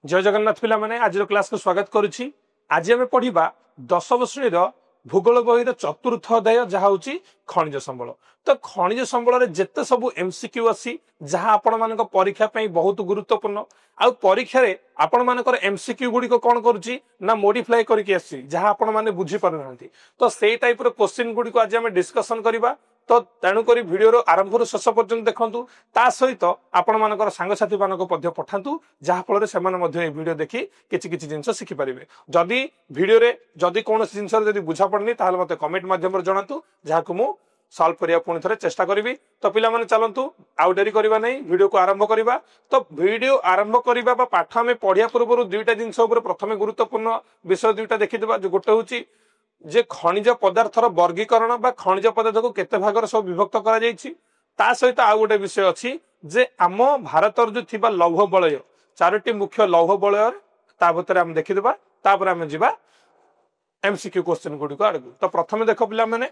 जय जगन्नाथ पिला माने आज क्लास को स्वागत करुछि। आज आम पढ़ा 10व श्रेणी भूगोल बही चतुर्थ अध्याय जहाँ हूँ खनिज संबल। तो खनिज संबल जिते सब एमसीक्यू अच्छी जहाँ आपण मान परीक्षा बहुत गुरुत्वपूर्ण आउ परीक्षा रे आपण मानकर एमसीक्यू गुड़िक कौन करुच्ची ना मोडिफाई करके आसी जहाँ आपण माने बुझी पार ना। तो से टाइप क्वेश्चन गुड़िक आज आम डिस्कसन करवा। तो तेणुक भिडियो आरंभ शेष पर्यंत देखु ता सहित आपण मानकर सांगसाथी मानक पठातु जहाँफल से भिडियो देखी किसी किसी जिन शिखिपारे। जदि भिडियो रे जदि कौन जिन बुझा पड़नी ताहले मते कमेंट माध्यम जनातु जहाँ को मु सॉल्व करिया पुणी थरे चेष्टा करी। तो पिला माने चलंतु आउ डेरी करबा नहीं वीडियो को आरंभ करबा। तो वीडियो आरंभ करबा बा पाठ में पढ़िया पूर्व दुईटा जिनस प्रथम गुरुत्वपूर्ण विषय दुईटा देखिदेबा। जो गोटे होची जे खनिज पदार्थर वर्गीकरण बा खनिज पदार्थ को केते भागर सब विभक्त करा जायछि। ता सहित आउ गोटे विषय अछि जे आम भारतर जो थिबा लौह बलय चारोटी मुख्य लौह बलय ता भीतर हम देखिदेबा। तापर हम जिबा एमसीक्यू क्वेश्चन गुडी को आडगु। तो प्रथमे देखो पिला माने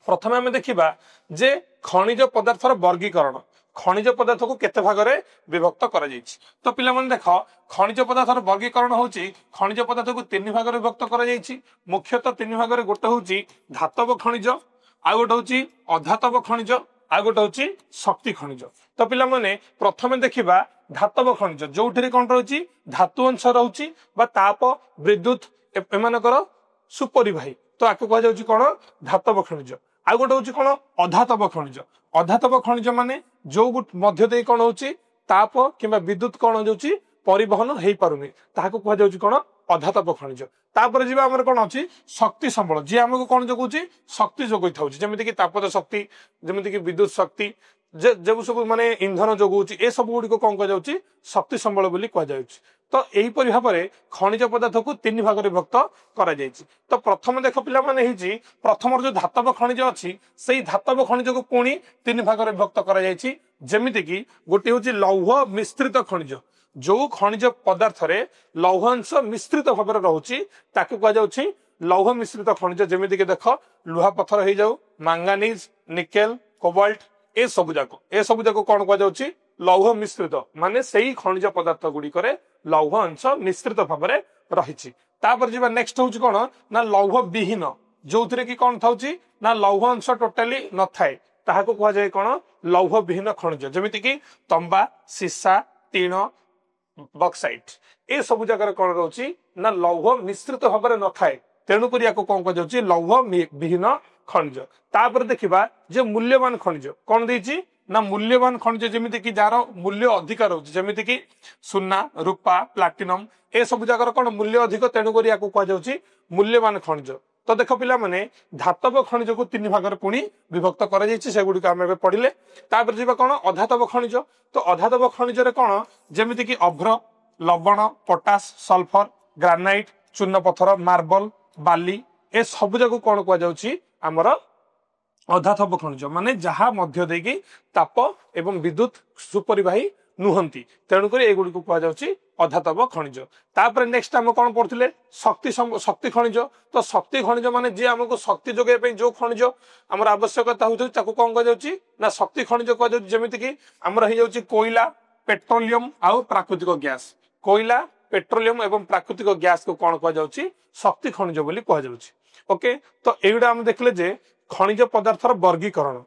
प्रथमे आम देखा जे खनिज पदार्थर वर्गीकरण खनिज पदार्थ को केते भागरे विभक्त करा जायछि। तो पिला माने देखो खनिज पदार्थर वर्गीकरण होची खनिज पदार्थ को तीन भागरे विभक्त करा जायछि। मुख्यतः तीन भागरे गोटे होची धातव खनिज आ गोटे होची अधातव खनिज आ गोटे होची शक्ति खनिज। तो पिला माने प्रथमे देखिबा धातव खनिज जोठिरे कोन रहउची धातु अंश रहउची बा ताप विद्युत एमानकर सुपरिवाही। तो आको कह जाउची कोन धातव खनिज। आ गोटे होची कोन अधातव खनिज। अधातव खनिज माने जो मध्य दे कोन होची ताप किंबा विद्युत कोन होची परिवहन हेई पारुनी ताहाको कह जाउची कोन अधातव खनिज। तापर जीवा हमर कोन अछि शक्ति संबल जे हमको कोन जोगुची शक्ति जोगै थाउची जेमिति कि तापज शक्ति जेमिति कि विद्युत शक्ति जे सब माने इंधन जोगुची ए सब गुडी को कोन कह जाउची शक्ति संबल बोली कह जाउची। तो एही परि भाबरे खनिज पदार्थ को तीन भाग रे विभक्त करा जायछि। तो प्रथम देख पिला माने हिची प्रथम जो धातव खनिज अछि सेही धातव खनिज को पुणी तीन भाग रे विभक्त करा जायछि। जेमिति कि गोटे होची लौह मिश्रित खनिज जो खनिज पदार्थ रे लौह अंश मिश्रित भाव रे रहउची ताकू कह जाउछि लौह मिश्रित खनिज। जेमिति कि देख लुहा पत्थर हे जाउ मैंगानीज निकेल कोबाल्ट ए सब जाको कोन कह जाउछि लौह मिश्रित माने सेही खनिज पदार्थ गुडी करे लौह अंश मिश्रित भाव में रही। तापर जीवा नेक्स्ट होची कोन ना लौह विहीन जोथिरे कि कोन थाउची ना लौह अंश टोटली न थाए ताहाको कह जाय कोन लौह विहीन खनिज। जेमिति कि तंबा सीसा टीण बक्साइट ए सब जगह कोन रहउची ना लौह मिश्रित भाव में न थाए तेणु करी याको कोन कह जाउची लौह विहीन खनिज। तापर देखिबा जे मूल्यवान खनिज कोन देछि ना मूल्यवान खनिज जेमिति कि जार मूल्य अधिक रहउची जेमिति कि सुना रूपा प्लाटिनम ए सब जगह कोन मूल्य अधिक तेणु करी याको कह जाउची मूल्यवान खनिज। तो देख पिला माने धातव खनिज को तीन भाग रे पुणी विभक्त करा जायछि से गुडी को हम पढ़िले। तापर जीवा कोन अधातव खनिज। तो अधातव खनिज रे कोन जेमिति कि अभ्र लवण पोटास सल्फर ग्रानाइट चूर्ण पत्थर मार्बल बाली ए सब जगह कोन कह जाउची हमर अधातव खनिज माने जहाँ मध्य देकी ताप एवं विद्युत सुपरिवाही नुहंती तेणुक एगुड़ी को कह जाउची अधातव खनिज। तापर नेक्स्ट हम कौन पढ़ुले शक्ति खनिज। तो शक्ति खनिज माने जे हमको शक्ति जोगे पे जो खनिज हमर आवश्यकता होउछ ताको कौन कह जाउची ना शक्ति खनिज कह जाउची। जेमिति कि हमर हे जाउची कोयला पेट्रोलियम आउ प्राकृतिक गैस कोयला पेट्रोलियम एवं प्राकृतिक गैस को कौन कह जाउची शक्ति खनिज बोली कह जाउची। ओके तो एगुड़ा हम देखले जे खनिज पदार्थर वर्गीकरण।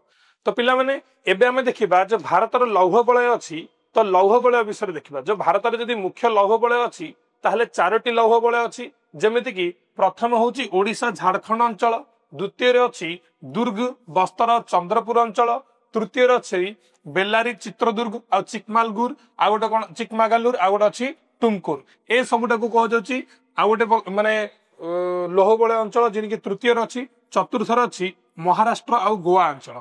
तो पिला माने एबे हमें देखिबा जो भारतर लौह बलय अछि तो लौह बलय विषय देखिबा। जो भारतर जदि मुख्य लौह बलय अछि ताहले चारोटी लौह बलय अछि। जेमिति कि प्रथम होची ओडिशा झारखंड अंचल द्वितीय रे अछि दुर्ग बस्तर चंद्रपुर अंचल तृतीय रे अछि बेल्लारी चित्रदुर्ग आ चिकमालगुर आ गोटे कोन चिकमागालुर आ गोटे अछि तुमकुर ए सबटा को कह जाउची आ गोटे माने लौह बलय अंचल जिनकी तृतीय रे अछि चतुर्थ रे अछि महाराष्ट्र आ गोवा अंचल।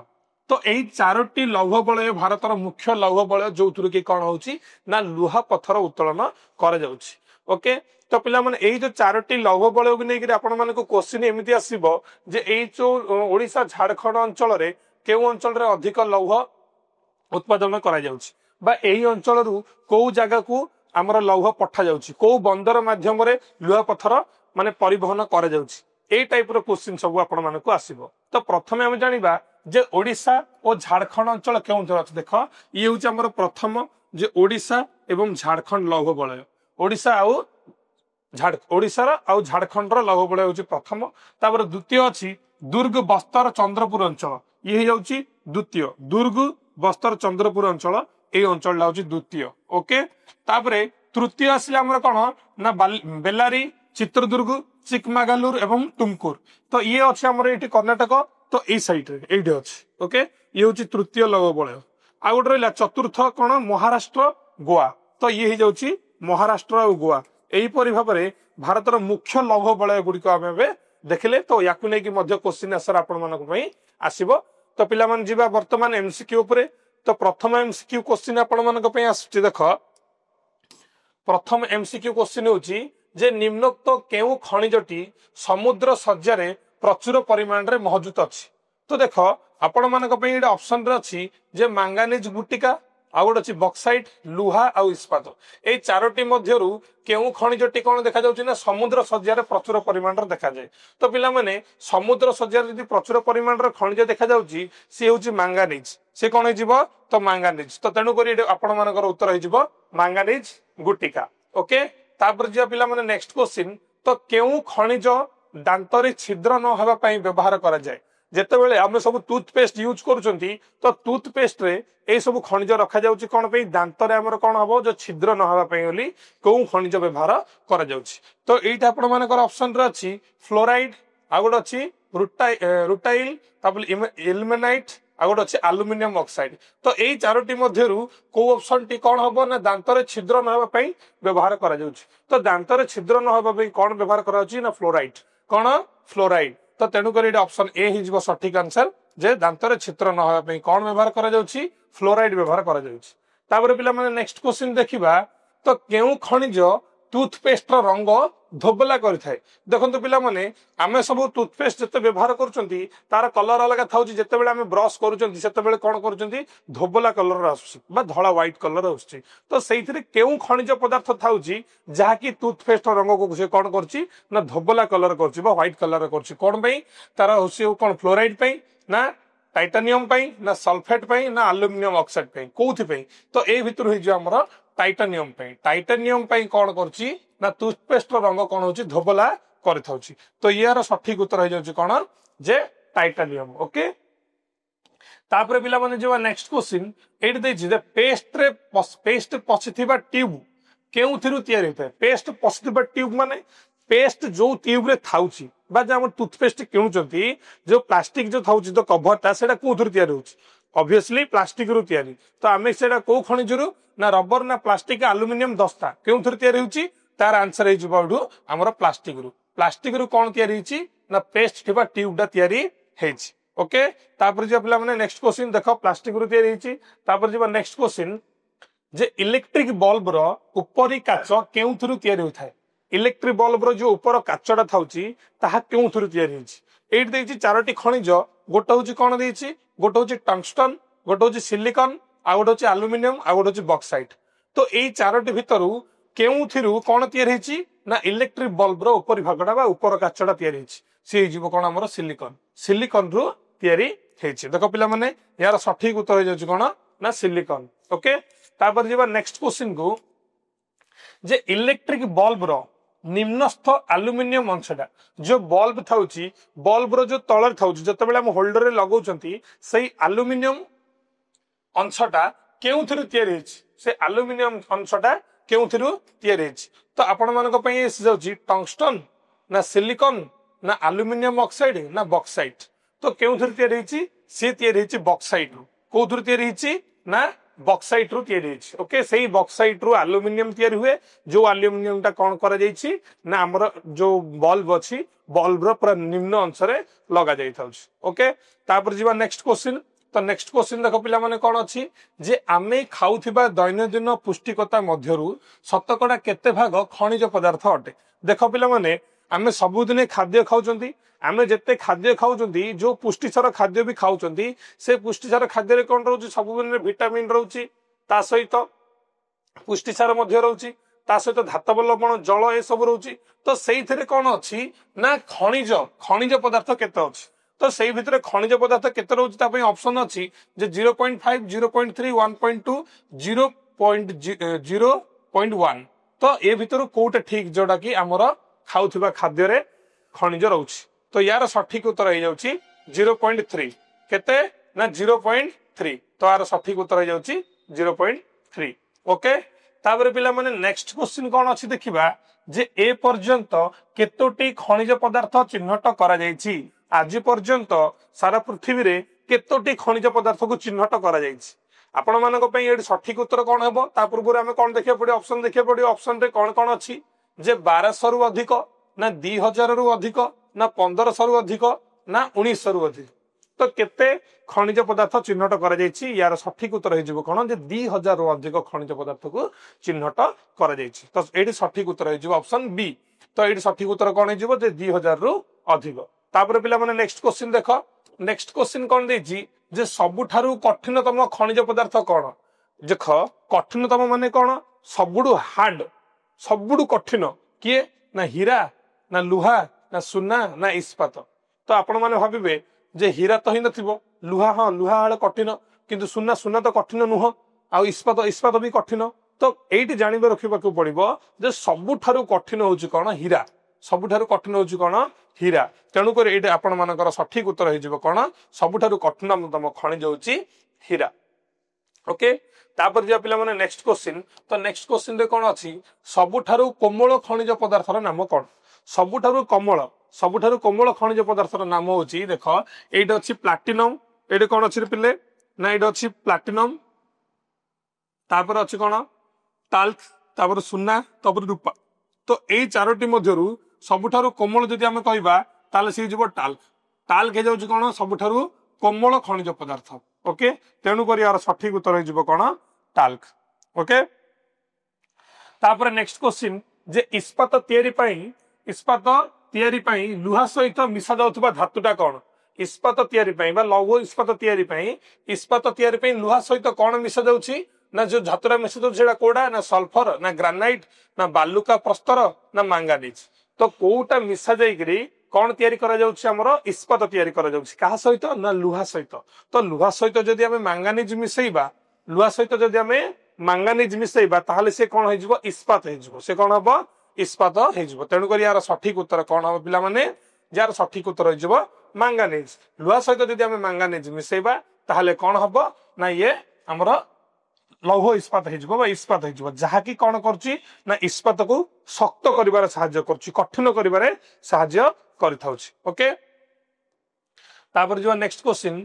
तो यही चारोटी लौह बलय भारतर मुख्य लौह बलय जो कि कौन होची ना लुहा पत्थर उत्तोलन कर जाउची। ओके तो पिला माने एही जो चारोटी लौह बलय को लेकर आपण माने को क्वेश्चन एमिति आसीबो जे एही जो ओडिशा झारखंड अंचल रे केउ अंचल रे अधिक लौह उत्पादन करा जाउची बा एही अंचल रु को जगह को हमर लौह पठा जाउची को बंदर माध्यम रे लुहा पत्थर माने परिवहन करा जाउची ए टाइप रो क्वेश्चन सब आपण माने को आसीबो। तो प्रथमे हम जानिबा जे ओडिशा और झारखंड अंचल केउं अछि देख ये होची हमर प्रथम जे ओडिशा एवं झारखंड लौह बलय ओडिशा आउ ओडिशार आउ झारखंड लौह बलय हूँ प्रथम तापर द्वितीय अच्छी दुर्ग बस्तर चंद्रपुर अंचल ये हो द्वितीय दुर्ग बस्तर चंद्रपुर अंचल ये अंचल हूँ द्वितीय ओके तापर तृतीय आसिले आमर कौन ना बेलारी चित्रदुर्ग चिकमागालुर एवं तुमकुर तो ये अच्छे आमर ये कर्णाटक तो यही सैड्रे ये अच्छे ओके ये हूँ तृतीय लौह बलय आ गोटे रहा चतुर्थ कौन महाराष्ट्र गोवा तो ये हो महाराष्ट्र और गोवा यहीपरि भाव में भारतर मुख्य लौह बलय गुड़िक आम देखिले तो या क्वेश्चन आंसर आपण आसब तो पिला जीवा वर्तमान एमसीक्यू उपरे तो प्रथम एमसीक्यू क्वेश्चन आपण आसुची देख प्रथम एमसीक्यू क्वेश्चन होची जे निम्नोक्त केउ खनिजटी समुद्र सज्जारे प्रचुर परिमाण रे मौजूद अछि तो देख आपण मानक पई एटा ऑप्शन रे अछि जे मांगानीज गुटिका आ गोटे अछि बक्साइट लुहा आ इस्पात ए चारोटी मध्यरु केउ खनिजटी कोन देखा जाउछि ना समुद्र सज्जारे प्रचुर परिमाण रे देखा जाय तो पिला माने समुद्र सज्जारे यदि प्रचुर परिमाण रे खनिज देखा जाउछि से होछि मांगानीज से कोन हे जिवो तो मांगानीज तो तेनु करी आपण मानकर उत्तर हे जिवो मांगानीज गुटिका ओके तापर जे पिला माने नेक्स्ट क्वेश्चन तो केउ खनिज दांतरे छिद्र न होबा पई व्यवहार करा जाय जेतेबेले आमे सब टूथपेस्ट यूज करूचंती तो टूथपेस्ट रे ए सब खनिज रखा जाउची कोन पे दांत रे हमर कोन हबो जो छिद्र न होबा पई ओली को खनिज व्यवहार करा जाउची तो एटा आपण मानकर ऑप्शन रे अछि फ्लोराइड आ गोट अछि रुटाइल तापर इल्मेनाइट आ गोट अछि एल्युमिनियम ऑक्साइड तो एई चारोटी मध्यरु को ऑप्शन टी कोन हबो ना दांत रे छिद्र न होबा पई व्यवहार करा जाउची तो दांत रे छिद्र न होबा पई कोन व्यवहार करा जाउची ना फ्लोराइड कोन फ्लोराइड तो तेणुकर ऑप्शन ए ही सठिक आंसर जे दांतर छिद्र न होगा कौन व्यवहार करा जाउछि फ्लोराइड व्यवहार करा जाउछि तापर पिला माने नेक्स्ट क्वेश्चन देखिबा तो केउ खनिज टूथपेस्ट रंग धोबला करिथाय देखंतु पिला माने आमे सब टूथपेस्ट जते व्यवहार करचंती तार कलर अलग थाउछि जते बेले आमे ब्रश करूचंती सेते बेले कोन करूचंती धोबला कलर आसुछि बा धळा व्हाइट कलर आसुछि तो सेइथिरे केउ खनिज पदार्थ थाउछि जहा कि टूथपेस्ट रंग को से कोन करछि ना धोबला कलर करछि बा व्हाइट कलर करछि कोन पई तार होछि कोन फ्लोराइड पई ना टाइटानियम पई ना सल्फेट पई ना एल्युमिनियम ऑक्साइड पई कोथि पई तो ए भितर होई जो हमर टाइटानियम पई कोन करछि ना टूथपेस्ट रंग कोन होछि धोबला करिथाउछि तो यार सठिक उत्तर हो जाउछि कोन जे टाइटानियम ओके तापर पिला माने जो नेक्स्ट क्वेश्चन एट दे जे पेस्ट पछिथिबा ट्यूब केउथिरु तयार होतै पेस्ट पछिथिबा ट्यूब माने पेस्ट जो ट्यूब रे थाउछि बा जे हम टूथपेस्ट किणुचंती जो प्लास्टिक जो थाउछि तो कवरटा सेटा कोथुरु तयार होछि ऑब्वियसली प्लास्टिक रु तयारी तो आमे सेटा को खनिजरु ना रबर ना प्लास्टिक एल्युमिनियम दस्ता केउथिरु तयार होछि तार आंसर हे जिबाडू हमर प्लास्टिक रु कोन तयारी होछि ना पेस्ट थिबा ट्यूब डा तयारी हेछि ओके तापर जे पिला माने नेक्स्ट क्वेश्चन देखो प्लास्टिक रु तयारी होछि तापर जे नेक्स्ट क्वेश्चन जे इलेक्ट्रिक बल्ब रो ऊपरी काच केउथिरु तयारी होथाय इलेक्ट्रिक बल्ब रो जो ऊपर काचडा थाउछि ताहा केउथिरु तयारी होछि एट देछि चारोटी खनिज गोटे होछि कोन देछि गोटे होछि टंगस्टन गोटे होछि सिलिकॉन आ गोटे होछि एल्युमिनियम आ गोटे होछि बॉक्साइट तो एई चारोटी भितरु केउथिरु कोन तयारी हेछि ना इलेक्ट्रिक बल्ब रो ऊपरी भागडा बा ऊपर काचडा तयारी हेछि से जीव कोन हमर सिलिकॉन रु तयारी हेछि देखो पिला माने यार सठिक उत्तर हो जाउछि कोन ना सिलिकॉन ओके तापर जीवा नेक्स्ट क्वेश्चन को जे इलेक्ट्रिक बल्ब रो निम्नस्थ एल्युमिनियम अंशटा जो बल्ब थाउछि बल्ब रो जो तलर थाउछि जते बेले हम होल्डर रे लगाउचंती सेही एल्युमिनियम अंशटा केउथिरु तयारी हेछि से एल्युमिनियम अंशटा केउथिरु तयारी हेछि तो आपण मानक पई एस जाउछि टंगस्टन ना सिलिकॉन ना एल्युमिनियम ऑक्साइड ना बॉक्साइट तो केउथिरु तयारी हेछि से तयारी हेछि बॉक्साइट रु कोथिरु तयारी हेछि ना बॉक्साइट रु तयारी हेछि ओके सेही बॉक्साइट रु एल्युमिनियम तयारी हुए जो एल्युमिनियम टा कोन करा जाइछि ना हमर जो बल्ब अछि बल्ब रो पूरा निम्न अंश रे लगा जाई थाउछि ओके तापर जीवा नेक्स्ट क्वेश्चन तो नेक्स्ट क्वेश्चन देखो पिला माने कोन अछि जे आमे खाउथिबा दैनंदिन पुष्टिकता मध्यरु शतकड़ा केते भाग खनिज पदार्थ अटे देखो पिला माने आमे सबुदिने खाद्य खाउचंती आमे जत्ते खाद्य खाउचंती जो पुष्टिसार खाद्य भी खाउचंती से पुष्टिसार खाद्य रे कोन रहउची सबुदिने विटामिन रहउची ता सहित पुष्टिसार मध्य रहउची ता सहित धातव लवण जल ए सब रहउची तो सेइथिरे कोन अछि ना खनिज पदार्थ केते अछि तो सेई भितरे खनिज पदार्थ केते रहउची ता पई ऑप्शन अछि जे 0.5 0.3 1.2 0.1 तो ए भितर कोटे ठीक जोटा कि आमर खाऊथिबा खाद्य खनिज रोचे तो यार सठिक उत्तर हो जाउची 0.3 केते ना 0.3 तो यार सठिक उत्तर हो जाउची 0.3 ओके तापर पिला माने नेक्स्ट क्वेश्चन कोन अछि देखिबा जे ए पर्यंत केतोटी खनिज पदार्थ चिन्हट करा जायछि आज पर्यंत सारा पृथ्वी रे केतोटी खनिज पदार्थ को चिन्हट करा जायछि आपण मानक पई एडी सठिक उत्तर कोन हेबो ता पूर्व आमे कोन देखिया पड़ी ऑप्शन देखिया पड़ी ऑप्शन रे कोन कोन अछि जे 1200 रु अधिक ना 2000 रु अधिक ना 1500 रु अधिक ना 1900 रु अधिक तो केते खनिज पदार्थ चिन्हट करा जायछि यार सठिक उत्तर हे जिवो कोन जे 2000 रु अधिक खनिज पदार्थ को चिन्हट करा जायछि तो एडी सठिक उत्तर हे जिवो ऑप्शन बी तो एडी सठिक उत्तर कोन हे जिवो जे 2000 रु अधिक तापर पिला माने नेक्स्ट क्वेश्चन देखो नेक्स्ट क्वेश्चन कोन देछि जे सबुठारु कठिनतम खनिज पदार्थ कोन देख कठिनतम माने कोन सबुडु हार्ड सबुडु कठिन किए ना हीरा ना लुहा ना सुना ना इस्पात तो आपण माने भाबिबे जे हीरा तो ही नथिबो लुहा हां लुहा हाले कठिन किंतु सुना सुना तो कठिन नुह आ इस्पात इस्पात भी कठिन तो एठी जानिबे रखिबाकू पड़िबो जे सबुठारु कठिन होउची कोन हीरा सबुठारु कठिन होउची कोन हीरा तेणु कर एठी आपण मानकर सठिक उत्तर हे जिवो कोन सबुठारु कठिनतम खनिज होउची हीरा ओके तापर जे पिला माने नेक्स्ट क्वेश्चन तो नेक्स्ट क्वेश्चन रे कोन अछि सबुठारु कोमल खनिज पदार्थर नाम कोन सबुठारु कोमल खनिज पदार्थर नाम होची देख एटा अछि प्लैटिनम एटे कोन अछि रे पिले ना एटा अछि प्लैटिनम तापर अछि कोन टाल्क तापर सुना तापर रूपा तो एई चारोटी मध्यरु सबुठारु कोमल जदि आमे कहबा ताले से जिवो टाल्क टाल्क हे जाउची कोन सबुठारु कोमल खनिज पदार्थ ओके तेणु कर यार सठिक उत्तर हे जिवो कोन टाल्क ओके तापर नेक्स्ट क्वेश्चन जे इस्पात तयारी पई लुहा सहित मिसा जाउथबा धातुटा कोन इस्पात तयारी पई बा लौह इस्पात तयारी पई लुहा सहित कोन मिसा जाउची ना जो धातुरा मिसा जाउची सेडा कोडा ना सल्फर ना ग्रेनाइट ना बालुका प्रस्तर ना मैंगानीज तो कोउटा मिसा जाईकरी कौन तयारी करा जाउची हमरो इस्पात तयारी करा जाउची कहा सहित ना लुहा सहित तो लुहा सहित जदि हमें मैंगानीज मिसेइबा लुहा सहित जदि हमें मैंगानीज मिसेइबा ताहाले से कोन हे जिवो इस्पात हे जिवो से कोन हबो इस्पात हे जिवो तेणु कर यार सठिक उत्तर कोन हबो पिला माने यार सठिक उत्तर हे जिवो मैंगानीज लुहा सहित जदि हमें मैंगानीज मिसेइबा ताहाले कोन हबो ना ये हमरो लौह इस्पात हे जिवो बा इस्पात हे जिवो जहा कि कोन करची ना इस्पात को शक्त करिवार सहाय्य करची कठिन करिवारे सहाय्य करिथाउची ओके तापर जो नेक्स्ट क्वेश्चन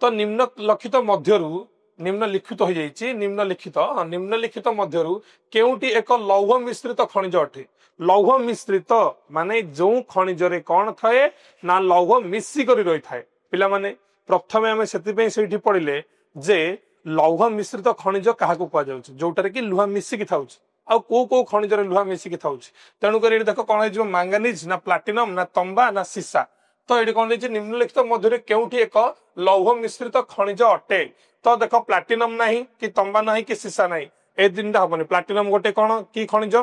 तो निम्नलिखित मध्यरु निम्नलिखित हो जाइछि निम्नलिखित मध्यरु केउटी एक लौह मिश्रित खनिज अटे लौह मिश्रित माने जो खनिज रे कोन थाए ना लौह मिश्री करी रही थाए पिला माने प्रथमे हमें सेति पे सेठी पडिले जे लौह मिश्रित खनिज काहा को कहा जाउछि जोटारे कि लुहा मिश्री कि थाउछि आ को खनिज रे लुहा मिश्री कि थाउछि तेणु कर देखो कोन हे जो मैंगानीज ना प्लैटिनम ना तंबा ना सीसा तो ये कौन देछि निम्नलिखित मध्य केउठी एक लौह मिश्रित खनिज अटे तो देखो प्लैटिनम नहीं कि तंबा नहीं कि सीसा नहीं ए दिनटा हबनी प्लैटिनम गोटे कोन कि खनिज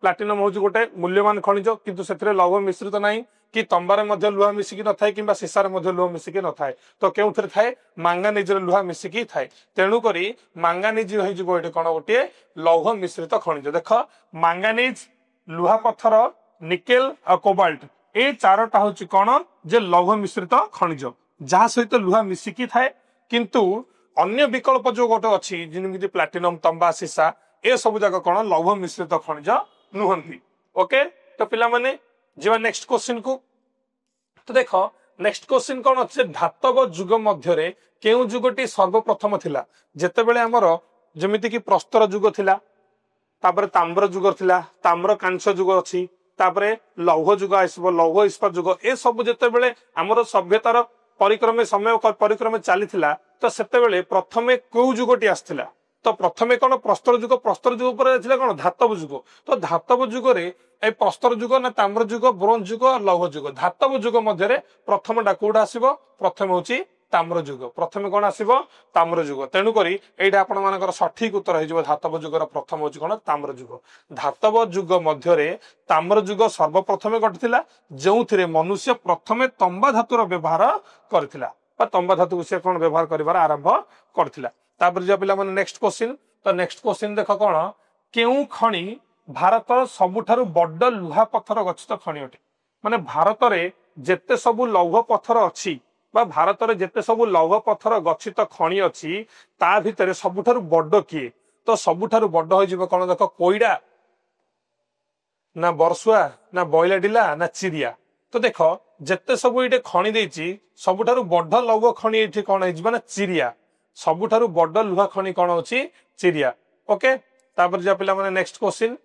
प्लैटिनम होउछि गोटे मूल्यवान खनिज किंतु सेथरे लौह मिश्रित नहीं कि तंबारे मध्य लुहा मिसिकी न थाए किंबा सीसारे मध्य लुहा मिसिकी न थाए तो केउथरे थाए मैंगानीज रे लुहा मिसिकी थाए तेणु करी मैंगानीज होई जिवो एटे कोन गोटे लौह मिश्रित खनिज देखो मैंगानीज लुहा पत्थर निकेल आ कोबाल्ट ए चारोटा होची कोन जे लौह मिश्रित खनिज जहा सहित लुहा मिसिकी थाए किंतु अन्य विकल्प जो गोटे अछि जेमिति प्लैटिनम तंबा सीसा ए सब जगह कोन लौह मिश्रित खनिज नुहंती ओके तो पिला माने जीवा नेक्स्ट क्वेश्चन को तो देखो नेक्स्ट क्वेश्चन कोन अछि धातव युग मध्य रे केउ युगटी सर्वप्रथम थिला जेतेबेले हमर जेमिति कि प्रस्तर युग थिला तापरे ताम्र युग थिला ताम्र कांस्य युग अछि तापरे लौह युग आइसबो लौह इस्पात युग ए सब जेतेबेले हमर सभ्यतार परिक्रमे समय परिक्रमे चलीथिला तो सेतेबेले प्रथमे को युगटी आस्थिला तो प्रथमे कोन प्रस्तर युग पर थिला कोन धातव युग तो धातव युग रे ए प्रस्तर युग ना ताम्र युग ब्रोंज युग लौह युग धातव युग मध्य रे प्रथमटा कोडा आसीबो प्रथम होची ताम्र युग प्रथमे कोन आसीबो ताम्र युग तेणु करी एटा आपण मानकर सठिक उत्तर हे जिवो धातव युगर प्रथम होची कोन ताम्र युग धातव युग मध्य रे ताम्र युग सर्वप्रथमे घटिथिला जेउथिरे मनुष्य प्रथमे तंबा धातुर व्यवहार करथिला बा तंबा धातु से कोन व्यवहार करिवार आरंभ करथिला तापर जे पिला माने नेक्स्ट क्वेश्चन तो नेक्स्ट क्वेश्चन देखो कोन केउ खणी ଭାରତର ସବୁଠାରୁ ବଡ ଲୁହା ପଥର ଗଚ୍ଛିତ ଖଣି ଅଟେ। ମାନେ ଭାରତରେ ଯେତେ ସବୁ ଲୌହ ପଥର ଅଛି ବା ଭାରତରେ ଯେତେ ସବୁ ଲୌହ ପଥର ଗଚ୍ଛିତ ଖଣି ଅଛି ତା ଭିତରେ ସବୁଠାରୁ ବଡ କିଏ? ତ ସବୁଠାରୁ ବଡ ହୋଇଯିବ କଣ ଦେଖ, କୋଇଡା ନା ବର୍ଷୁଆ ନା ବଇଲାଡିଲା ନା ଚିରିଆ। ତ ଦେଖ ଯେତେ ସବୁ ଏଇଠି ଖଣି ଦେଇଛି ସବୁଠାରୁ ବଡ ଲୌହ ଖଣି ଏଇଠି କଣ ହେଇଯିବ ନା ଚିରିଆ। ସବୁଠାରୁ ବଡ ଲୁହା ଖଣି କଣ ଅଛି? ଚିରିଆ। ଓକେ, ତାପରେ ଯିବା ପିଲାମାନେ ନେକ୍ସଟ କ୍ୱେଶ୍ଚିନ୍।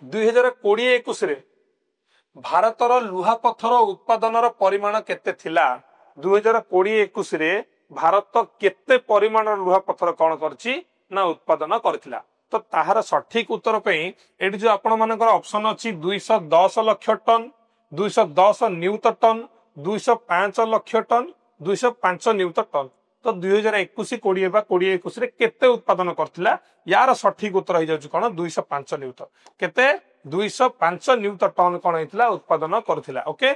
2020-21 ଭାରତର ଲୁହା ପଥର ଉତ୍ପାଦନର ପରିମାଣ କେତେ ଥିଲା? 2020-21 ଭାରତ କେତେ ପରିମାଣର ଲୁହା ପଥର କଣ କରିଛି ନା ଉତ୍ପାଦନ କରିଥିଲା? ତ ତାହାର ସଠିକ ଉତ୍ତର ପାଇଁ ଏଠି ଯୋଉ ଆପଣ ମାନଙ୍କର ଅପସନ ଅଛି 210 ଲକ୍ଷ ଟନ, 210 ନିୟୁତ ଟନ, 205 ଲକ୍ଷ ଟନ, 205 ନିୟୁତ ଟନ। ତ 2021-20 ବା 20-21 କେତେ ଉତ୍ପାଦନ କରିଥିଲା? यार सठिक उत्तर हो जाଉଛି कौन 205 नियुत। केते 205 नियुत टन कौन होइतिला उत्पादन करथिला। ओके,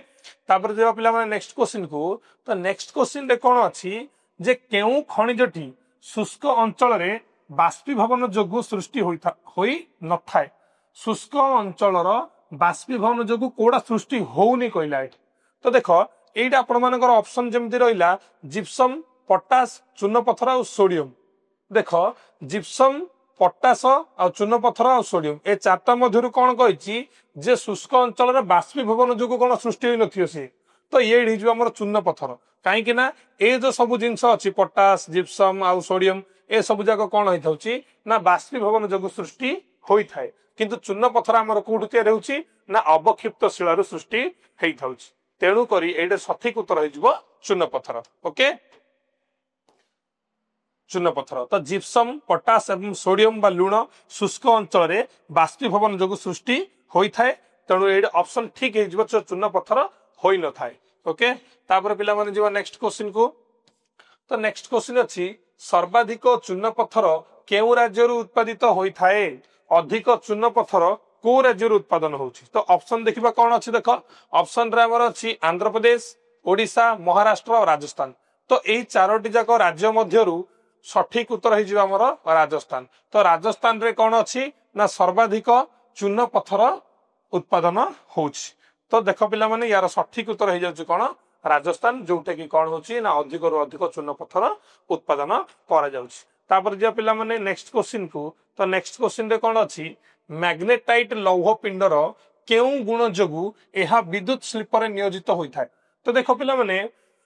तापर जेबा पिला माने नेक्स्ट क्वेश्चन को। तो नेक्स्ट क्वेश्चन रे कौन अछि जे केउ खनिजटी शुष्क अंचल रे बाष्पीभवन जोगु सृष्टि होई न थाए। शुष्क अंचलर बाष्पीभवन जोगु कोडा सृष्टि होउनी कहला एठी। तो देखो एइटा आपण मानकर ऑप्शन जेमति रहिला जिप्सम, पोटास, चून पत्थर और सोडियम। देखो जिप्सम, पोटास आ चून पत्थर आ सोडियम ए चारटा मध्यरु कोन कहिछि जे शुष्क अंचल रे बाष्पीभवन जोगु कोन सृष्टि होई नथियो से। तो ये हिजु हमर चून पत्थर काहे कि ना ए जो सब जिंस अछि पोटास, जिप्सम आ सोडियम ए सब जाक कोन होई थाउछि ना बाष्पीभवन जोगु सृष्टि होई थाए। किंतु चून पत्थर हमर कोठु तयार होउछि ना अवक्षिप्त शिलारु सृष्टि हेई थाउछि। तेणु करी एइटा सठिक उत्तर होइजबो चून पत्थर। ओके, चून पत्थर। तो जिप्सम, पोटास एवं सोडियम बा लुण शुष्क अंचल रे बाष्पीभवन जोगु सृष्टि होई थाए। तेणु एइटा ऑप्शन ठीक हेइजबो चून पत्थर होई न थाए। ओके, तापर पिला माने जीवा नेक्स्ट क्वेश्चन को। तो नेक्स्ट क्वेश्चन अछि सर्वाधिक चून पत्थर केउ राज्य रु उत्पादित होई थाए? अधिक चून पत्थर को राज्य रु उत्पादन होउछि? तो ऑप्शन देखिबा कोन अछि देखो। ऑप्शन रे हमर अछि आंध्र प्रदेश, ओडिशा, महाराष्ट्र और राजस्थान। तो एई चारोटी जाक राज्य मध्यरु सठिक उत्तर हेजिबा हमर राजस्थान। तो राजस्थान रे कोन अछि ना सर्वाधिक चून पत्थर उत्पादन होउछि। तो देखो पिला माने यार सठिक उत्तर हे जाउछि कोन राजस्थान, जोउटा कि कोन होउछि ना अधिक रु अधिक चून पत्थर उत्पादन करा जाउछि। तापर जे पिला माने नेक्स्ट क्वेश्चन को। तो नेक्स्ट क्वेश्चन रे कोन अछि मैग्नेटाइट लौह पिंडर केउ गुण जोगु एहा विद्युत शिल्प रे नियोजित होई थाए? तो देखो पिला माने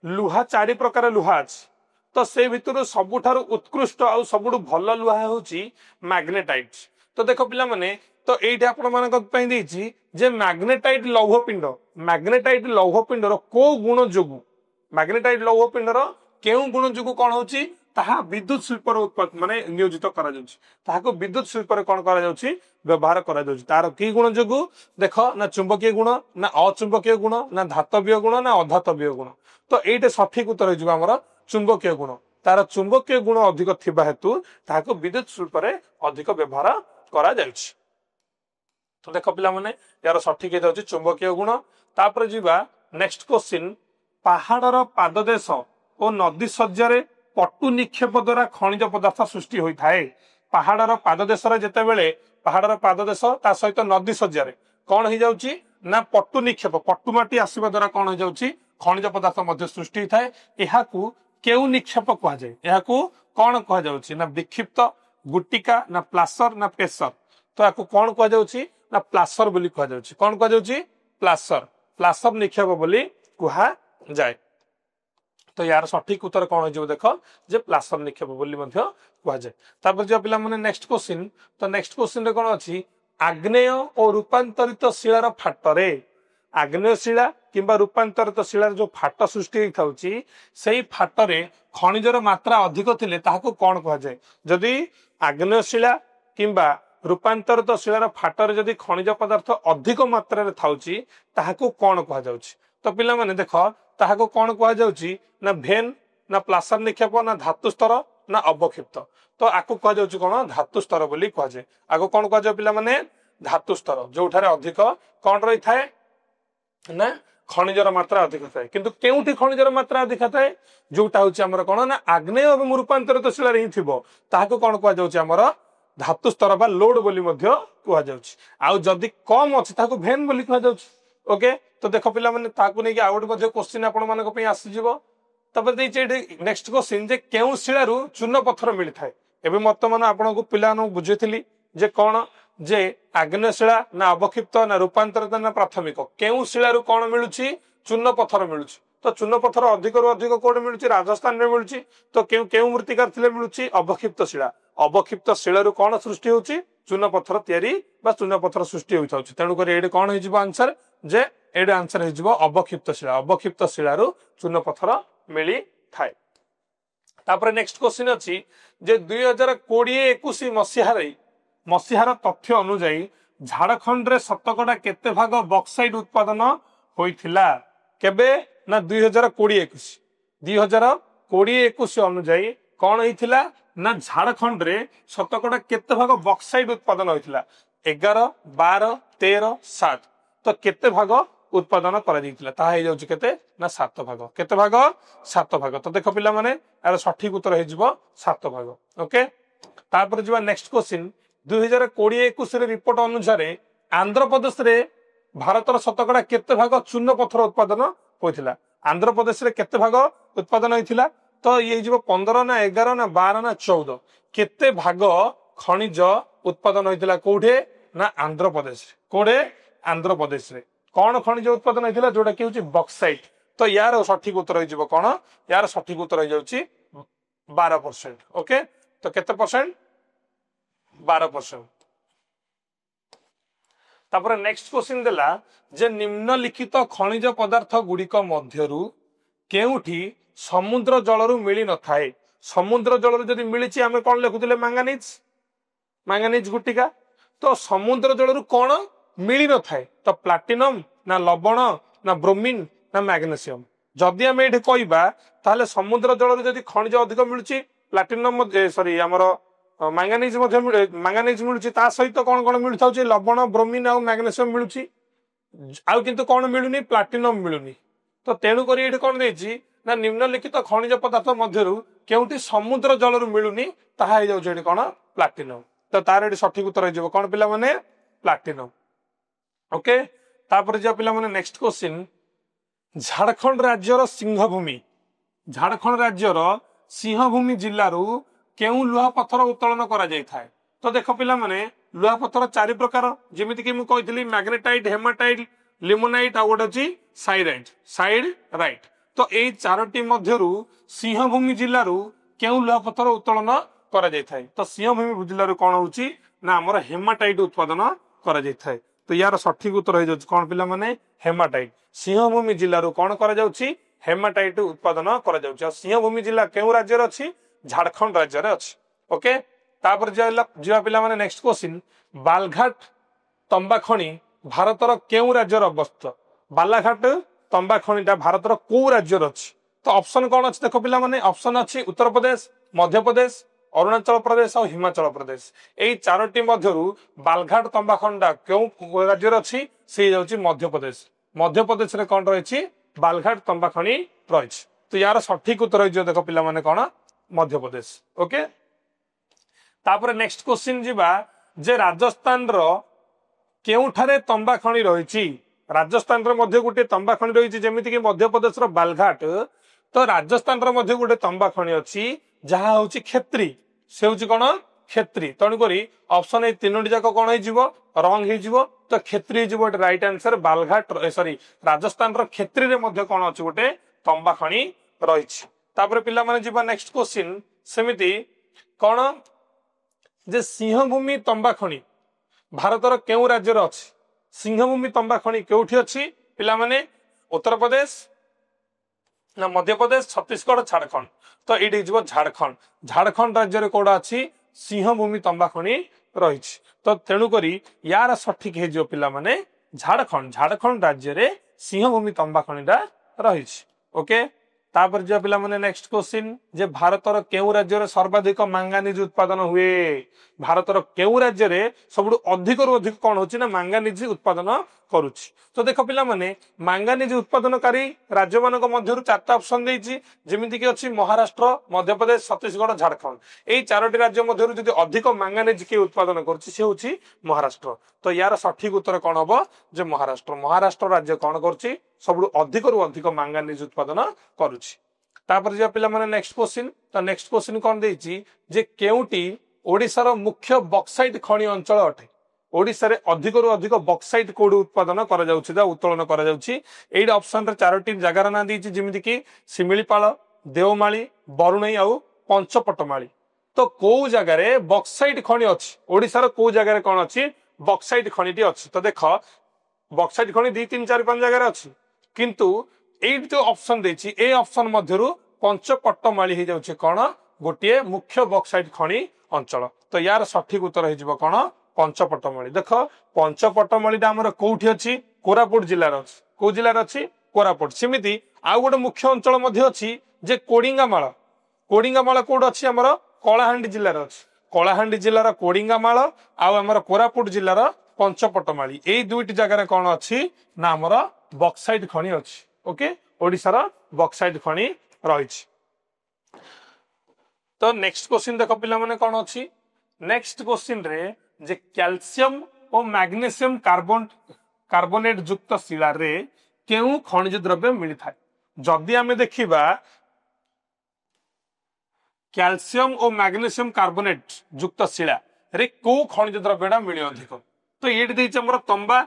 लुहा चारि प्रकार लुहा अछि। तो से भितर सबुठारु उत्कृष्ट आ सबुठु भल लुहा होउछि मैग्नेटाइट। तो देखो पिला माने तो एइठा आपण मानक पई देछि जे मैग्नेटाइट लौह पिंड, मैग्नेटाइट लौह पिंडर को गुण जोगु, मैग्नेटाइट लौह पिंडर केउ गुण जोगु कोन होउछि ताहा विद्युत शिल्प रे उत्पादन माने नियोजित करा जाउछि। ताहाको विद्युत शिल्प रे कोन करा जाउछि व्यवहार करा जाउछि। तार की गुण जोगु देखो ना चुंबकीय गुण, ना अचुंबकीय गुण, ना धातवीय गुण, ना अधातवीय गुण। तो एइटे सठिक उत्तर हे जिवो हमर चुंबकीय गुण। तार चुंबकीय गुण अधिक थिबा हेतु ताहाको विद्युत शिल्प रे अधिक व्यवहार करा जाउछि। तो देखो पिला माने यार सठिक हे जाउछि चुंबकीय गुण। तापर जिबा नेक्स्ट क्वेश्चन। पहाड़र पाददेश और नदी सज्जारे पटु निक्षेप द्वारा खनिज पदार्थ सृष्टि होई थाए। पहाड़र पाददेश रे जेते बेले पहाड़र पाददेश ता सहित नदी सज्जारे कोन हो जाउछि ना पटु निक्षेप, पटु माटी आसीबा द्वारा कोन हो जाउछि खनिज पदार्थ मध्य सृष्टि होई थाए। एहाकू केउ निक्षेप कहा जाय? एहाकू कोन कहा जाउछि ना विक्षिप्त, गुटिका, ना प्लासर, ना प्रेशर। तो याकू कोन कहा जाउछि ना प्लासर बोली कहा जाउछि। कोन कहा जाउछि प्लासर, प्लासर निक्षेप बोली कहा जाय। तो यार सठिक उत्तर कोन हो देखो जे प्लासर निक्षेप बोली मध्य कहा जाय। तापर जे पिला माने नेक्स्ट क्वेश्चन। तो नेक्स्ट क्वेश्चन रे कोन अछि आग्नेय और रूपांतरित शिलार फाटरे, आग्नेय शिला किंबा रूपांतरित शिलार जो फाट सृष्टि होई थाउछि सेही फाटरे खनिजर मात्रा अधिक थिले ताहाको कोन कहा जाय? जदि आग्नेय शिला किंबा रूपांतरित शिलार फाटरे जदि खनिज पदार्थ अधिक मात्रा रे थाउछि ताहाको कोन कहा जाउछि? तो पिला माने देखो ताहाको कोन कहा जाउछि ना भेन, ना प्लासर निक्षेप, ना धातु स्तर, ना अवक्षिप्त। तो आको कहा जाउछि कोन धातु स्तर बोली कहा जाय। आको कोन कहा जाय पिला माने धातु स्तर, जोठारे अधिक कोन रही थाए ना खनिजर मात्रा अधिक थाए। किंतु केउठी खनिजर मात्रा अधिक थाए जोटा होछि हमर कोन ना आग्नेय एवं रूपांतरित शिला रे ही थिबो ताहाको कोन कहा जाउछि हमर धातु स्तर बा लोड बोली मध्य कुहा जाउछि आउ जदी कम अछि ताको भेन बोली कुहा जाउछि ओके तो देखो पिला माने ताको नै कि आउट मध्य क्वेश्चन आपण मानक पई आसी जिवो तबे देइ छै नेक्स्ट क्वेश्चन जे केउ शिलारु चूर्ण पत्थर मिली थाए एबे वर्तमान आपण को पिला न बुझेथिली जे कोन जे आग्नेय शिला ना अवक्षिप्त ना रूपांतरित ना प्राथमिक केउ शिलारु कोन मिलुछि चूर्ण पत्थर मिलुछि तो चूर्ण पत्थर अधिक रु अधिक कोड मिलुछि राजस्थान रे मिलुछि तो केउ केउ मृत्तिकार थिले मिलुछि अवक्षिप्त शिलारु कोन सृष्टि होछि चूर्ण पत्थर तयारी बा चूर्ण पत्थर सृष्टि होई थाउछि तेनु कर एडे कोन हिजिबो आंसर जे एडे आंसर हिजिबो अवक्षिप्त शिलारु चूर्ण पत्थर मिली थाए तापर नेक्स्ट क्वेश्चन अछि जे 2020-21 मसीहार तथ्य अनुसार झारखंड रे शतकड़ा केते भाग बक्साइट उत्पादन होइथिला केबे ना 2020-21 अनुसार कौन होइथिला ना झारखंड रे शतकड़ा केते भाग बक्साइट उत्पादन होइथिला 11 12 13 7 तो केते भाग उत्पादन करा दिथिला ता हे जाउची केते ना 7 भाग केते भाग 7 भाग तो देखो पिला माने यार सठिक उत्तर हे जिवो 7 भाग ओके तापर जिवा नेक्स्ट क्वेश्चन 2020-21 रे रिपोर्ट अनुसार आंध्र प्रदेश रे भारतर शतकड़ा केते भाग चूर्ण पत्थर उत्पादन होइथिला आंध्र प्रदेश रे केते भाग उत्पादन होइथिला तो ये जिवो 15 ना 11 ना 12 ना 14 केते भाग खनिज उत्पादन होइथिला कोठे ना आंध्र प्रदेश रे कोठे आंध्र प्रदेश रे कौन खनिज उत्पादन होइथिला जोटा कि होची बक्साइट तो यार सठिक उत्तर हो जिवो कोन यार सठिक उत्तर हो जाउची 12% ओके तो केते परसेंट 12% तापर नेक्स्ट क्वेश्चन देला जे निम्नलिखित खनिज पदार्थ गुड़िक मध्यरु केउठी समुद्र जलरु मिली न थाए समुद्र जलरु जदि मिलिछि आमे कोन लेखुतिले मैंगानीज गुटिका तो समुद्र जलरु कोन मिली न थाए तो प्लाटिनम ना लवण ना ब्रोमीन ना मैग्नेशियम जदि आमे एठी कहबा ताले समुद्र जलरु जदि खनिज अधिक मिलुछि प्लाटिनम सॉरी हमर मैंगानीज मिलुछि ता सहित कोन कोन मिलथाउछि लवण ब्रोमीन आ मैग्नेशियम मिलुछि आउ किंतु कोन मिलुनी प्लाटिनम मिलुनी तो तेणु करी एठी कोन देछि ना निम्नलिखित खनिज पदार्थ मध्यरु केउटी समुद्र जलरु मिलुनी ताहा हे जाउछि एठी कोन प्लाटिनम तो तार एठी सठिक उत्तर हे जेबो कोन पिला माने प्लाटिनम ओके तापर जे पिला माने नेक्स्ट क्वेश्चन झारखंड राज्यर सिंहभूमि जिल्लारू केउ लुहा पत्थर उत्तोलन करा जाय थाए तो देखो पिला माने लुहा पत्थर चारि प्रकार जेमिति कि मु कहितली मैग्नेटाइट हेमाटाइट लिमोनाइट आ गोटे अछि साइड राइट तो एई चारोटी मध्यरु सिंहभूमि जिल्लारू केउ लुहा पत्थर उत्तोलन करा जाय थाए तो सिंहभूमि जिल्लारू कोन होउची ना हमर हेमाटाइट उत्पादन करा जाय थाए तो यार सठिक उत्तर हो जाउची कोन पिला माने हेमाटाइट सिंहभूमि जिल्लारू कोन करा जाउची हेमाटाइट उत्पादन करा जाउची सिंहभूमि जिल्ला केउ राज्य रे अछि झारखंड राज्य रे अछि ओके तापर जिला पिला माने नेक्स्ट क्वेश्चन बालघाट तंबा खणी भारतर केउ राज्य रे अवस्थित बालाघाट तंबा खणीटा भारतर को राज्य रे अछि तो ऑप्शन कोन अछि देखो पिला माने ऑप्शन अछि उत्तर प्रदेश मध्य प्रदेश अरुणाचल प्रदेश और हिमाचल प्रदेश एई चारोटी मध्यरु बालघाट तंबा खंडा केउ राज्य रे अछि से जाउची मध्य प्रदेश रे कोन रहिछि बालघाट तंबा खणी रहिछि तो यार सठिक उत्तर हो देखो पिला माने कोन मध्य प्रदेश ओके तापर नेक्स्ट क्वेश्चन जिबा जे राजस्थान रो केउठारे तंबा खणी रहिछि राजस्थान रो मध्ये गुटे तंबा खणी रहिछि जेमिति कि मध्य प्रदेश रो बालघाट तो राजस्थान रो मध्ये गुटे तंबा खणी अछि जहा होछि खेत्री से होछि कोन खेत्री तण करी ऑप्शन ए तीनोटी जाक कोन हे जिवो रंग हे जिवो तो खेत्री जिवो right answer Balaghat sorry Rajasthan रो खेत्री रे मध्ये कोन अछि गुटे तंबा खणी रहिछि तापर पिला माने जिबा नेक्स्ट क्वेश्चन सेमिति कोन जे सिंहभूमि तंबा खणी भारतर केउ राज्य रे अछि सिंहभूमि तंबा खणी केउठी अछि पिला माने उत्तर प्रदेश ना मध्य प्रदेश छत्तीसगढ़ झारखंड तो एडी जिवो झारखंड राज्य रे कोडा अछि सिंहभूमि तंबा खणी रहिछि तो तेणु करी यार सठिक हे जो पिला माने झारखंड राज्य रे सिंहभूमि तंबा खणीटा रहिछि ओके तापर जो पिला माने नेक्स्ट क्वेश्चन जे भारतर केउ राज्य रे सर्वाधिक मांगानीज उत्पादन हुए भारतर केउ राज्य रे सबुठु अधिक रु अधिक कोन होची ना मांगानीज उत्पादन करूची तो देखो पिला माने मांगानीज उत्पादनकारी राज्य मानक मध्यरु चारटा ऑप्शन देइची जेमिति कि अछि महाराष्ट्र मध्य प्रदेश छत्तीसगढ़ झारखंड एई चारोटी राज्य मध्यरु जदि अधिक मांगानीज के उत्पादन करूची से होची महाराष्ट्र तो यार सठिक उत्तर कोन हबो जे महाराष्ट्र महाराष्ट्र राज्य कोन करूची सबुठु अधिक रु अधिक मांगानीज उत्पादन करूची तापर जे पिला माने नेक्स्ट क्वेश्चन तो नेक्स्ट क्वेश्चन कोन देइची जे केउटी ओडिसा रो मुख्य बॉक्साइट खनि अंचल अटे ओडिसा रे अधिक रु अधिक बॉक्साइट कोड उत्पादन करा जाउची दा उत्तोलन करा जाउची एई ऑप्शन रे चारोटी जगार ना देइची जेमिति कि सिमिलीपाल देवमाली बरुणई आउ पंचपटमाली तो को जगह रे बॉक्साइट खनि अछि ओडिसा रो को जगह रे कोन अछि बॉक्साइट खनिटी अछि तो देखो बॉक्साइट खनि 2 3 4 5 जगह रे अछि किंतु एट जो ऑप्शन देछि ए ऑप्शन मध्यरु पंचपट्टमाली हे जाउछि कोन गोटिए मुख्य बॉक्साइट खनि अंचल तो यार सठिक उत्तर हे जिवो कोन पंचपट्टमाली देखो पंचपट्टमालीटा हमर कोठी अछि कोरापुट जिल्ला रो अछि को जिल्ला रो अछि कोरापुट सिमिति आ गोटे मुख्य अंचल मध्य अछि जे कोडिंगामाळ कोड अछि हमर कलाहांडी जिल्ला रो अछि कलाहांडी जिल्ला रो कोडिंगामाळ आ हमर कोरापुट जिल्ला रो पंचपट्टमाली एई दुईटी जगह रे कोन अछि ना हमर बॉक्साइट खनि अछि ओके ओडिसा रो बॉक्साइट खनि रहिछि तो नेक्स्ट क्वेश्चन देखो पिला माने कोन अछि नेक्स्ट क्वेश्चन रे जे कैल्शियम और मैग्नीशियम कार्बोनेट युक्त शिला रे केउ खनिज द्रव्य मिली थाए जदि हमें देखिबा कैल्शियम और मैग्नीशियम कार्बोनेट युक्त शिला रे को खनिज द्रव्यटा मिली अधिक तो एटी देइछ हमर तंबा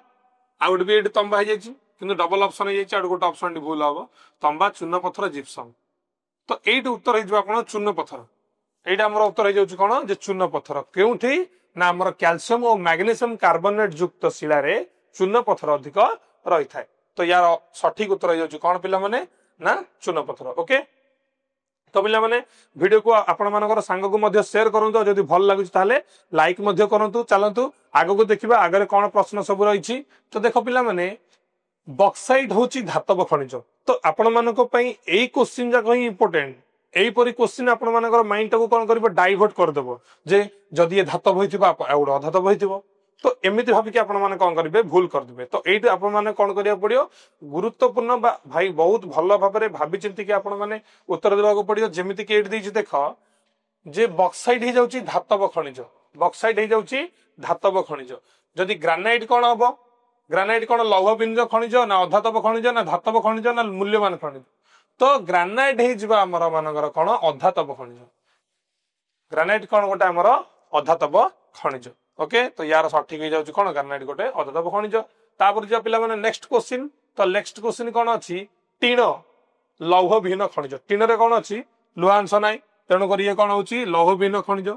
आउट भी एटी तंबा हे जाइछ किंतु डबल ऑप्शन हे जाइछ आउट गोटे ऑप्शन भूल हबो तंबा चूर्ण पत्थर जिप्सम तो एटी उत्तर हे जो आपण चूर्ण पत्थर एटा हमर उत्तर हे जाउछ कोन जे चूर्ण पत्थर केउठी ना हमर कैल्शियम और मैग्नीशियम कार्बोनेट युक्त शिला रे चूर्ण पत्थर अधिक रही थाए तो यार सठिक उत्तर हे जाउछ कोन पिला माने ना चूर्ण पत्थर ओके तो पिला माने वीडियो को आपण मानकर सांग को मध्य शेयर करंतु जदि भल लागुच ताले लाइक मध्य करंतु चलंतु आगो को देखिबा आगरे कोन प्रश्न सब रहिछि तो देखो पिला माने बॉक्साइट होची धातव खनिज तो आपण मानक पई एई क्वेश्चन जा कहीं इंपोर्टेंट एई परी क्वेश्चन आपण मानकर माइंड को कोन करबो डाइवर्ट कर देबो जे जदि ए धातव होइथिबा एउड अधातव होइथिबो तो एमिति भाबी कि आपण माने कोन करबे भूल कर देबे तो एई आपण माने कोन करिया पड़ियो गुरुत्वपूर्ण भाई बहुत भलो भाबरे भाबी चिंती कि आपण माने उत्तर देबा को पड़ियो जेमिति कि एट देछि देखो जे बॉक्साइट हे जाउची धातव खनिज बॉक्साइट हे जाउची धातव खनिज जदि ग्रेनाइट कोन हबो ग्रेनाइट कोन लौह बिंज खनिज ना अधातव खनिज ना धातव खनिज ना मूल्यवान खनिज तो ग्रेनाइट हे जिबा हमर मानकर कोन अधातव खनिज ग्रेनाइट कोन गोटे हमर अधातव खनिज ओके तो यार सठिक हे जाउची कोन ग्रेनाइट गोटे अधातव खनिज तापर जे पिला माने नेक्स्ट क्वेश्चन तो नेक्स्ट क्वेश्चन कोन अछि टीण लौह विहीन खनिज टीण रे कोन अछि लुहा अंश नाही तेणु करी ये कोन होची लौह विहीन खनिज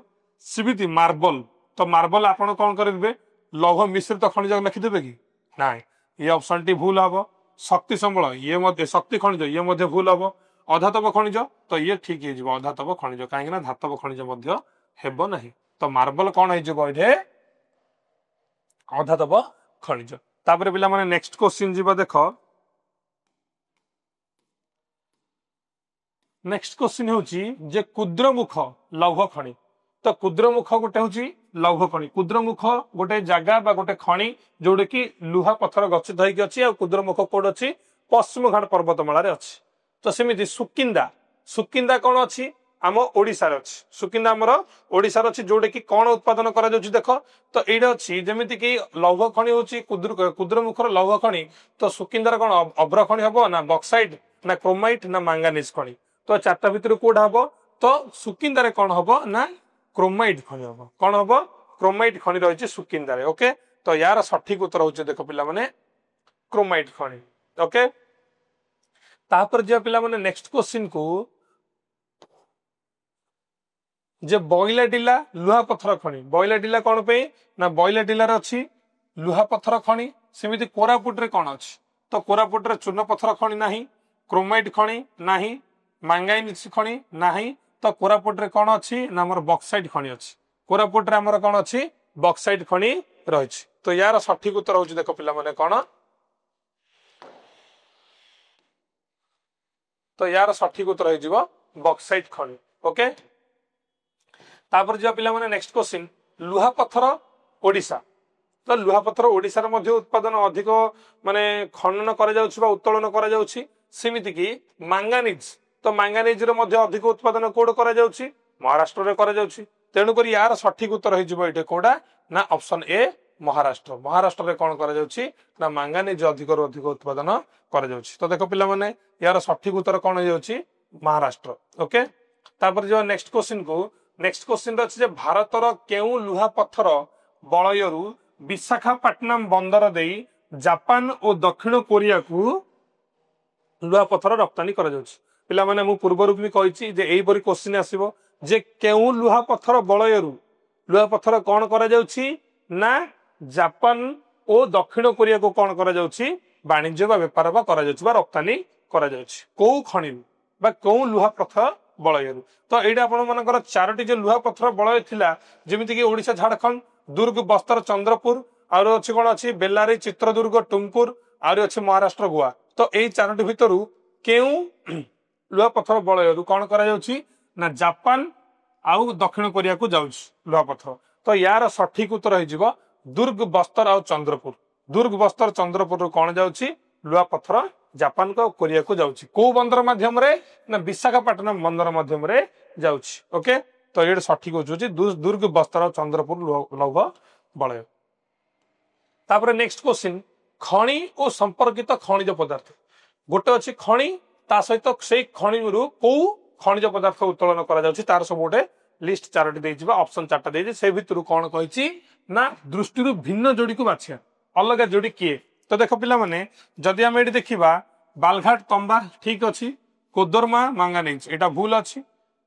सिबिति मार्बल तो मार्बल आपण कोन करबे लौह मिश्रित खनिज लिखि देबे कि नाही ये ऑप्शन टी भूल हबो शक्ति संबल ये मध्य शक्ति खनिज ये मध्य भूल हबो अधातव खनिज तो ये ठीक हे जिवो अधातव खनिज काहे ना धातव खनिज मध्य हेबो नाही तो मार्बल कोन हे जिवो इथे अधातव खनिज तापर पिला माने नेक्स्ट क्वेश्चन जिवो देखो नेक्स्ट क्वेश्चन होची जे कुद्रमुख लौह खनि तो कुद्रमुख गोटे होची लौह खनि कुद्रमुख गोटे जगह बा गोटे खनि जोडे कि लुहा पत्थर गच्छित होइकी अछि आ कुद्रमुख कोड अछि पश्चिम घाट पर्वतमाला रे अछि तो सेमिति सुकिंदा सुकिंदा कोन अछि आम ओडिसा रे अछि सुकिंदा हमर ओडिसा रे अछि जोडे कि कोन उत्पादन करा जाउछि देखो तो एडा अछि जेमिति कि लौह खनि होछि कुद्रमुख रो लौह खनि तो सुकिंदा रे कोन अभ्र खनि हबो ना बॉक्साइट ना क्रोमाइट ना मैंगानीज खनि तो चारटा भितर कोड हबो तो सुकिंदा रे कोन हबो ना क्रोमाइट खनि हबो कोन हबो क्रोमाइट खनि रहिछि सुकिंदा रे ओके तो यार सठिक उत्तर होछि देखो पिला माने क्रोमाइट खनि ओके तापर जे पिला माने नेक्स्ट क्वेश्चन को जे बॉयला डिला लुहा पत्थर खनि बॉयला डिला कोन पे ना बॉयला डिला रे अछि लुहा पत्थर खनि सेमिति कोरापुट रे कोन अछि तो कोरापुट रे चूर्ण पत्थर खनि नाही क्रोमाइट खनि नाही मैंगानीज खनि नाही तो कोरापुट रे कोन अछि ना हमर बॉक्साइट खनि अछि कोरापुट रे हमर कोन अछि बॉक्साइट खनि रहिछि तो यार सठिक उत्तर होछि देखो पिला माने कोन तो यार सठिक उत्तर हो बक्साइट खनि ओके तापर जो पिला माने नेक्स्ट क्वेश्चन लुहा पत्थर ओडिशा तो लुहा पत्थर ओडिशा रे मध्य उत्पादन अधिक माने खनन करा जाउछि बा उत्तोलन करा जाउछि सेमिति कि मांगानीज तो मांगानीज रे मध्य अधिक उत्पादन कोड करा जाउछि महाराष्ट्र रे करा जाउछि तेणु करी यार सठिक उत्तर हो जिवो एटे कोडा ना ऑप्शन ए महाराष्ट्र महाराष्ट्र रे कोन करा जाउछि ना मांगानीज अधिक रो अधिक उत्पादन करा जाउछि तो देखो पिला माने यार सठिक उत्तर कोन हो जाउछि महाराष्ट्र ओके तापर जो नेक्स्ट क्वेश्चन अच्छे जे भारतर केउ लुहा पत्थर बलयरु विशाखापट्टनम बंदर देई जापान और दक्षिण कोरिया को लुहा पत्थर रप्तानी करा जाउछि पिला माने मु पूर्वरु भी कहिछि जे एई परि क्वेश्चन आसीबो जे केउ लुहा पत्थर बलयरु लुहा पत्थर कोन करा जाउछि ना जापान और दक्षिण कोरिया को कोन करा जाउछि वाणिज्य बा व्यापार बा करा जाउछि बा रप्तानी करा जाउछि को खनि बा को लुहा पत्थर बलयरु तो एटा आपण मानकर चारोटी जो लुहा पत्थर बलय थिला जेमिति कि ओडिशा झारखंड दुर्ग बस्तर चंद्रपुर आरो अछि कोन अछि बेल्लारी चित्रदुर्ग टुमकुर आरो अछि महाराष्ट्र गोवा तो एई चारोटी भितरु केउ लुहा पत्थर बलयरु कोन करा जाउछि ना जापान आउ दक्षिण कोरिया को जाउछि लुहा पत्थर तो यार सठिक उत्तर हो जिवो दुर्ग बस्तर आउ चंद्रपुर दुर्ग बस्तर चंद्रपुर रु कोन जाउछि लुहा पत्थर जापान को कोरिया को जाउछि को बंदर माध्यम रे ना विशाखापट्टनम बंदर माध्यम रे जाउछि ओके तो ये सठिक हो दुर्ग बस्तर चंद्रपुर लौह बलय तापर नेक्स्ट क्वेश्चन खनि और संपर्कित खनिज पदार्थ गोटे अछि खनि ता सहित से खनि रु को खनिज पदार्थ उत्तोलन करा जाउछि तार सब गोटे लिस्ट चारोटी देइ जिबा ऑप्शन चारटा देइ से भितरु कोन कहिछि ना दृष्टि रु भिन्न जोड़ी को बाछिया अलग जोड़ी किए तो देख पिला माने जदि हम एठी देखिबा बालघाट तंबा ठीक अछि कोदरमा मांगानीज एटा भूल अछि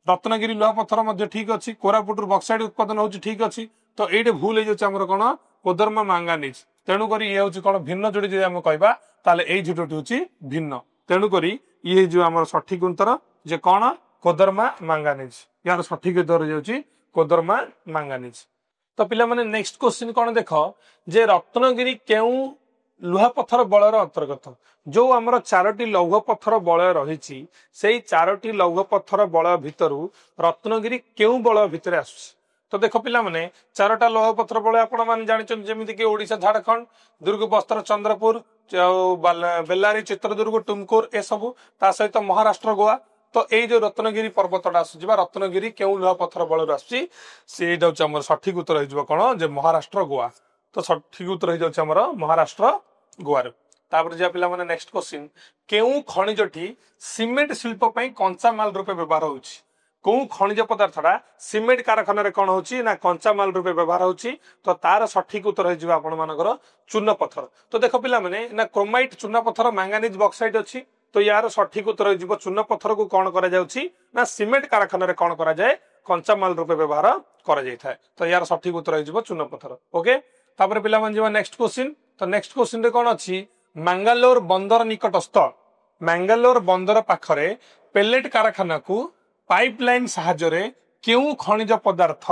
रत्नगिरी लुहा पत्थर मध्य ठीक अछि कोरापुट बक्साइड उत्पादन होछि ठीक अछि तो एटे भूल हे जोछि हमर कोन कोदरमा मांगानीज तेणु करी ये होछि कोन भिन्न जोड़ी जे हम कहबा ताले एई जोड़ी होछि भिन्न तेणु करी ये जो हमर सठिक उत्तर जे कोन कोदरमा मांगानीज यार सठिक उत्तर होछि कोदरमा मांगानीज तो पिला माने नेक्स्ट क्वेश्चन कोन देखो जे रत्नगिरी केउ लुहा पत्थर बलयर अंतर्गत जो आमर चारोटी लौह पत्थर बलय रही से चारोटी लौह पत्थर बलय भितरु रत्नगिरी केउ बलय भितर आसुछि तो देख पिला माने चारोटा लौह पत्थर बलय आपण माने जानिछन जेमिति कि ओडिशा झारखंड दुर्ग बस्तर चंद्रपुर बेल्लारी चित्रदुर्ग टुमकुर ए सब ता सहित महाराष्ट्र गोवा तो ये जो रत्नगिरी पर्वतटा आसुछि बा रत्नगिरी केउ लुहा पत्थर बलय आसुछि सेटा होछि हमर सठिक उत्तर हो जिवो कोन जे महाराष्ट्र गोवा तो सठिक उत्तर हो जाउछि हमर महाराष्ट्र गोवा रे तापर जे पिला माने नेक्स्ट क्वेश्चन केउ खनिजटी सीमेंट शिल्प पई कंचा माल रूपे व्यवहार होछि को खनिज पदार्थटा सीमेंट कारखाना रे कोन होछि ना कंचा माल रूपे व्यवहार होछि तो तार सठिक उत्तर हो जिवो आपण मानकर चूना पत्थर तो देखो पिला माने ना क्रोमाइट चूना पत्थर मैंगानीज बॉक्साइट अछि तो यार सठिक उत्तर हो जिवो चूना पत्थर को कोन करा जाउछि ना सीमेंट कारखाना रे कोन करा जाय कंचा माल रूपे व्यवहार करा जाय थाए तो यार सठिक उत्तर हो जिवो चूना पत्थर ओके तापर पिला मान जिवो नेक्स्ट क्वेश्चन तो नेक्स्ट क्वेश्चन रे कोन अछि मंगलोर बंदर निकटस्थ मंगलोर बंदर पाखरे पेलेट कारखाना को पाइपलाइन साहाय्य केउ खनिज पदार्थ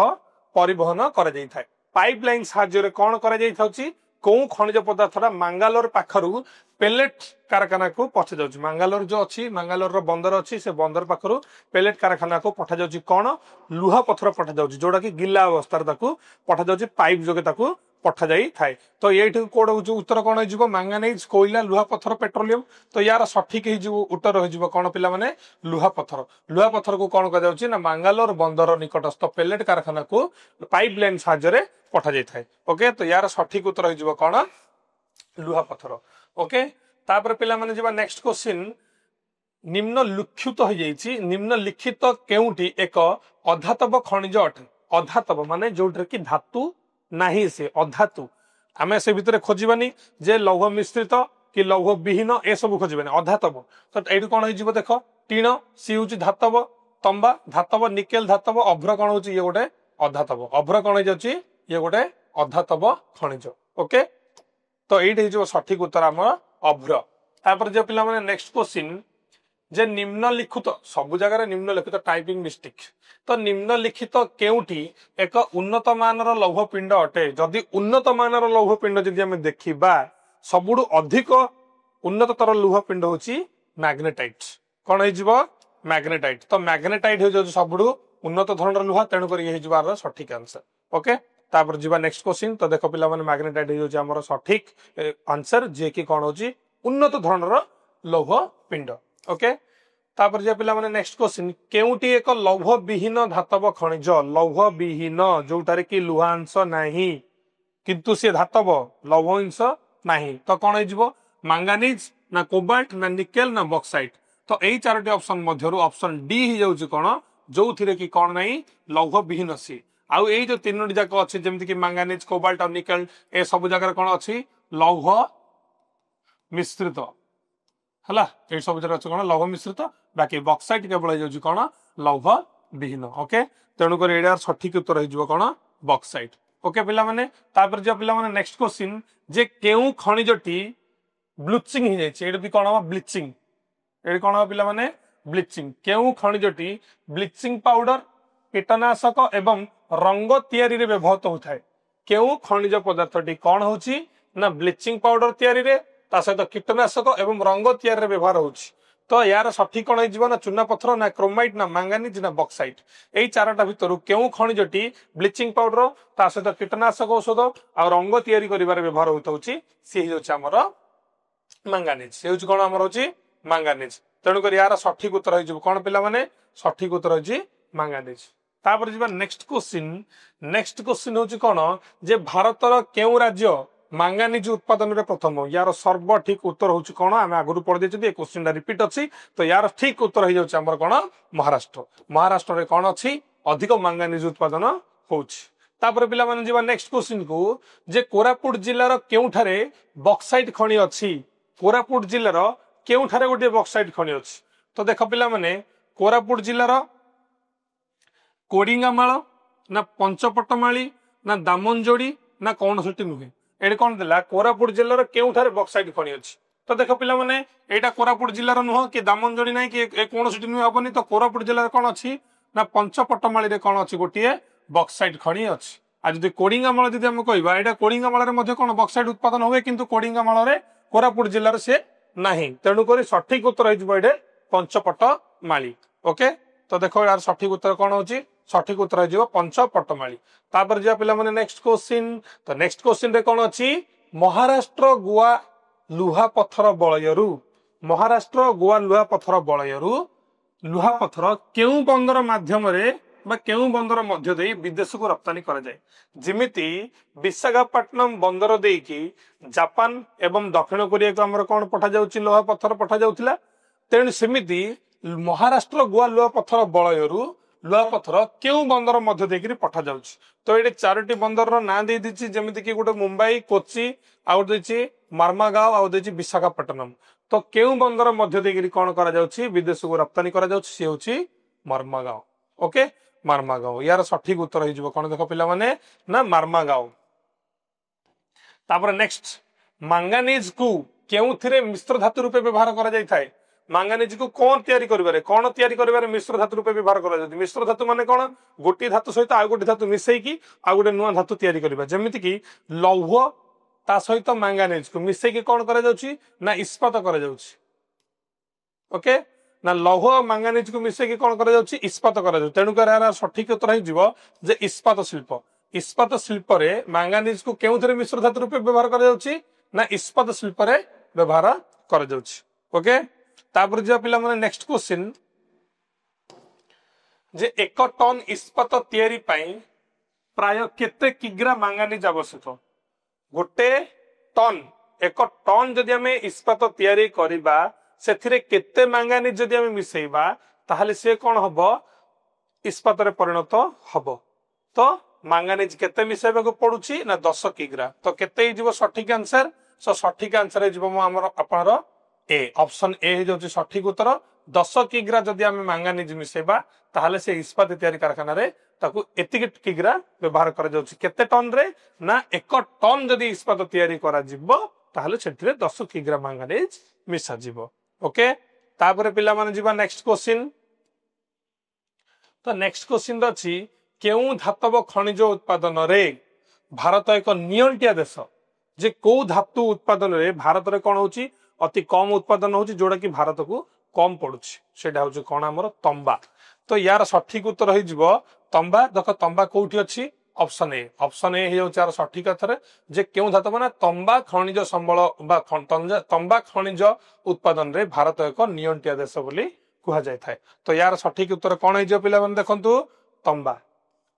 परिवहन करा जाय थाए पाइपलाइन साहाय्य कोन करा जाय थाउछि को खनिज पदार्थटा मंगलोर पाखरु पेलेट कारखाना को पठा जाउछि मंगलोर जो अछि मंगलोर रो बंदर अछि से बंदर पाखरु पेलेट कारखाना को पठा जाउछि कोन लुहा पत्थर पठा जाउछि जोडा कि गिला अवस्था ताकू पठा जाउछि पाइप जोगे ताकू पठा जाई थाए तो एठी कोड हो उत्तर कोन हो मैंगानीज कोयला लुहा पत्थर पेट्रोलियम तो यार सठिक हो उत्तर हो कोन पिला माने लुहा पत्थर को कोन कह जाउछि ना मंगलोर बंदर निकटस्थ पेलेट कारखाना को पाइपलाइन साहाय्य रे पठा जाई थाए ओके तो यार सठिक उत्तर हो कोन लुहा पत्थर ओके तापर पिला माने जिबा नेक्स्ट क्वेश्चन निम्नलिखित केउटी एक अधातव खनिज अटे अधातव माने जोठर की धातु नाही से अधातु आमे से भितरे खोजिबानी जे लौह मिश्रित कि लौह विहीन ए सब खोजिबानी अधातव तो एठी कोन होई जिवो देखो टीण सी होची धातव तंबा धातव निकेल धातव अभ्र कोन होची ये गोटे अधातव अभ्र कोन होई जाउची ये गोटे अधातव खनिज ओके तो एठी जो सठिक उत्तर हमर अभ्र तापर जे पिला माने नेक्स्ट क्वेश्चन जे निम्नलिखित सब जगह निम्नलिखित टाइपिंग मिस्टेक तो निम्नलिखित केउटी एक उन्नत मानर लौह पिंड अटे जदि उन्नत मानर लौह पिंड जदि हम देखिबा सबुडु अधिक उन्नततर लौह पिंड होची मैग्नेटाइट कौन हो मैग्नेटाइट। तो मैग्नेटाइट हो सबुठ उन्नत धरण लुहा तेणुक यार सठिक आंसर। ओके तापर जीवा नेक्स्ट क्वेश्चन। तो देख पिला माने मैग्नेटाइट हो सठिक आंसर जे कि कौन हो उन्नत धरणर लौह पिंड। ओके तापर जे पिला माने नेक्स्ट क्वेश्चन केउटी एक लौह विहीन धातव खनिज लौह विहीन जोटारे कि लुहा अंश नाही किंतु से धातव लौह अंश नाही तो कौन हो मांगानीज ना कोबाल्ट ना निकेल ना बॉक्साइट। तो यही चारोटी ऑप्शन मध्यरु ऑप्शन डी ही जाउची कौन जो थिरे कि कौन नहीं लौह विहीन सी आउ यही जो तीनोटी जाक अच्छी जमीन कि मांगानीज कोबाल्ट और निकेल ए सब जगह कौन अच्छी लौह मिश्रित है ये सब जगह अच्छे कौन लौह मिश्रित बाकी बॉक्साइट केवल हो कौन लौह विहीन। ओके तेणुक यार सठिक उत्तर हो कौन बॉक्साइट। ओके पिला माने तापर जो पिला माने नेक्स्ट क्वेश्चन जे केउ खनिजटी ब्लीचिंग हो जाए भी कौन हम ब्लीचिंग ये कौन हम पिला माने ब्लीचिंग केउ खनिजटी ब्लीचिंग पाउडर कीटनाशक एवं रंग तैयारी रे व्यवहृत होता है केउ खनिज पदार्थटी कौन होची ना ब्लीचिंग पाउडर तैयारी रे ता सहित कीटनाशक एवं रंग तैयारी रे व्यवहार होची। तो यार सठिक कौन हो ना चूना पत्थर ना क्रोमाइट ना मांगानीज ना बॉक्साइट यही चारटा भितर केउ खनिजटी ब्लीचिंग पाउडर ता सहित कीटनाशक औषध और रंग तैयारी करिवार व्यवहार होता होची सी होची हमर मांगानीज से होची कौन हमर होची मांगानीज। तेणुक यार सठिक उत्तर हो कौन पिला माने सठिक उत्तर हो मांगानीज। तापर जीवा नेक्स्ट क्वेश्चन होची कौन जे भारतर केउ राज्य मांगानीज उत्पादन रे प्रथम यार सर्वठिक उत्तर होची कौन आम आगु पढ़ दे क्वेश्चन रिपीट अच्छी तो यार ठीक उत्तर हो जाए कौन महाराष्ट्र। महाराष्ट्र रे कौन अच्छी अधिक मांगानीज उत्पादन होची। तापर पिला माने जीवा नेक्स्ट क्वेश्चन को जे कोरापुट जिल्लार केउठारे बॉक्साइट खनि अच्छी कोरापुट जिल्लार केउठारे गोटे बॉक्साइट खनि अच्छी। तो देख पिला माने कोरापुट जिल्लार कोडिंगामाल ना पंचपटमाली ना दामनजोड़ी ना कौन से नुहे ये कौन देला कोरापुट जिल्लार केउठारे बॉक्साइट खनि अच्छी। तो देख पिला माने एटा कोरापुट जिल्लार नुह कि दामनजोड़ी ना कि कौन से नुहे हबनी तो कोरापुट जिल्लार कौन अच्छी ना पंचपटमाली रे कौन अच्छी गोटे बॉक्साइट खनि अच्छी। आ जदि कोडिंगामाल जदि हम कहबा एटा कोडिंगामाल रे मध्ये कौन बॉक्साइट उत्पादन हुए किंतु कोडिंगामाल रे कोरापुट जिल्लार से नाही तेणुक सठिक उत्तर हो पंचपटमाली। ओके तो देखो यार सठिक उत्तर कौन होची सठिक उत्तर हो पंचपटमाली। तापर जा पिला माने नेक्स्ट क्वेश्चन। तो नेक्स्ट क्वेश्चन रे कौन अच्छी महाराष्ट्र गोवा लुहा पत्थर बलयरु महाराष्ट्र गोवा लुहा पत्थर बलयरु लुहा पत्थर केउ बंदर माध्यम रे बा केउ बंदर मध्य देई विदेश को रप्तानी करा जाए जिमिति विशाखापट्टनम बंदर देकी जापान एवं दक्षिण कोरिया को हमर कोन पठा जाउची लुहा पत्थर पठा जाउथिला तेणु सेमिति महाराष्ट्र गोवा लुहा पत्थर बलयरु लुहा पत्थर केउ बंदर मध्य देकी पठा जाउची। तो ये चारोटी बंदर रो ना दे दिछि जेमिति कि गोटे मुंबई कोची आउ देछि मार्मागांव आउ देछि विशाखापट्टनम। तो केउ बंदर मध्य देकी कोन करा जाउची विदेश को रप्तानी करा जाउची से होची मार्मागांव। ओके मार्मागांव यार सठिक उत्तर हो कौन देख पिला माने ना मार्मागांव। तापर नेक्स्ट मांगानीज को केउथिरे मिश्र धातु रूपे व्यवहार करा जाय थाए मांगानीज को कौन तैयारी करिबारे मिश्र धातु रूपे व्यवहार करा जाय। मिश्र धातु माने कौन गोटी धातु सहित आ गोटी धातु मिसई की आ गोटे नुआ धातु तैयारी करिबा जेमिति कि लौह ता सहित मांगानीज को मिसई की कौन करा जाउची ना इस्पात करा जाउची। ओके ना लौह मांगानीज को मिसई कौन करा जाउची इस्पात करा जाउची तेणु कर सठिक उत्तर हो जे इस्पात शिल्प रे मांगानीज को केउथरे मिश्र धातु रूपे व्यवहार करा जाउची ना इस्पात शिल्प रे व्यवहार करा जाउची। ओके तापर जे पिला माने नेक्स्ट क्वेश्चन जे 1 टन इस्पात तैयारी पई प्राय केते किग्रा मांगानीज आवश्यक गोटे टन 1 टन जदि हमें इस्पात तैयारी करिबा सेथिरे केते मांगानीज जदि हमें मिसेइबा ताहले से कौन हबो इस्पात रे परिणत हबो। तो मांगानीज केते मिसेबा को पडुची ना 10 किग्रा। तो केते जीवो सठिक आंसर सठिक आंसर जीवो हमर आपनर ए ऑप्शन ए हो जाउची सठिक उत्तर 10 किग्रा जदि हमें मांगानीज मिसेबा ताहले से इस्पात तैयारी कारखाना रे ताकू एतिक किग्रा व्यवहार करा जाउची केते टन रे ना 1 टन जदि इस्पात तैयारी करा जिवो ताहले सेथिरे 10 किग्रा मांगानीज मिसा जिवो। ओके तापर पिला माने जीवा नेक्स्ट क्वेश्चन। तो नेक्स्ट क्वेश्चन अछि केउ धातव खनिज उत्पादन रे भारत एक नियंटिया देश जे को धातु उत्पादन रे भारत रे कोन होची अति कम उत्पादन होची जोड़ा कि भारत को कम पड़ुछि सेटा होछि कोन हमर तंबा। तो यार सठिक उत्तर हो जिवो तंबा। देख तंबा कोठी अछि ऑप्शन ए हे होछि यार सठिक उत्तर जे केउ धातु माने तंबा खनिज संबल बा तंबा खनिज उत्पादन रे भारत एक नियंत्रित देश बोली कुहा जाय थाए। तो यार सठिक उत्तर कोन हे जो पिला माने देखंतु तंबा।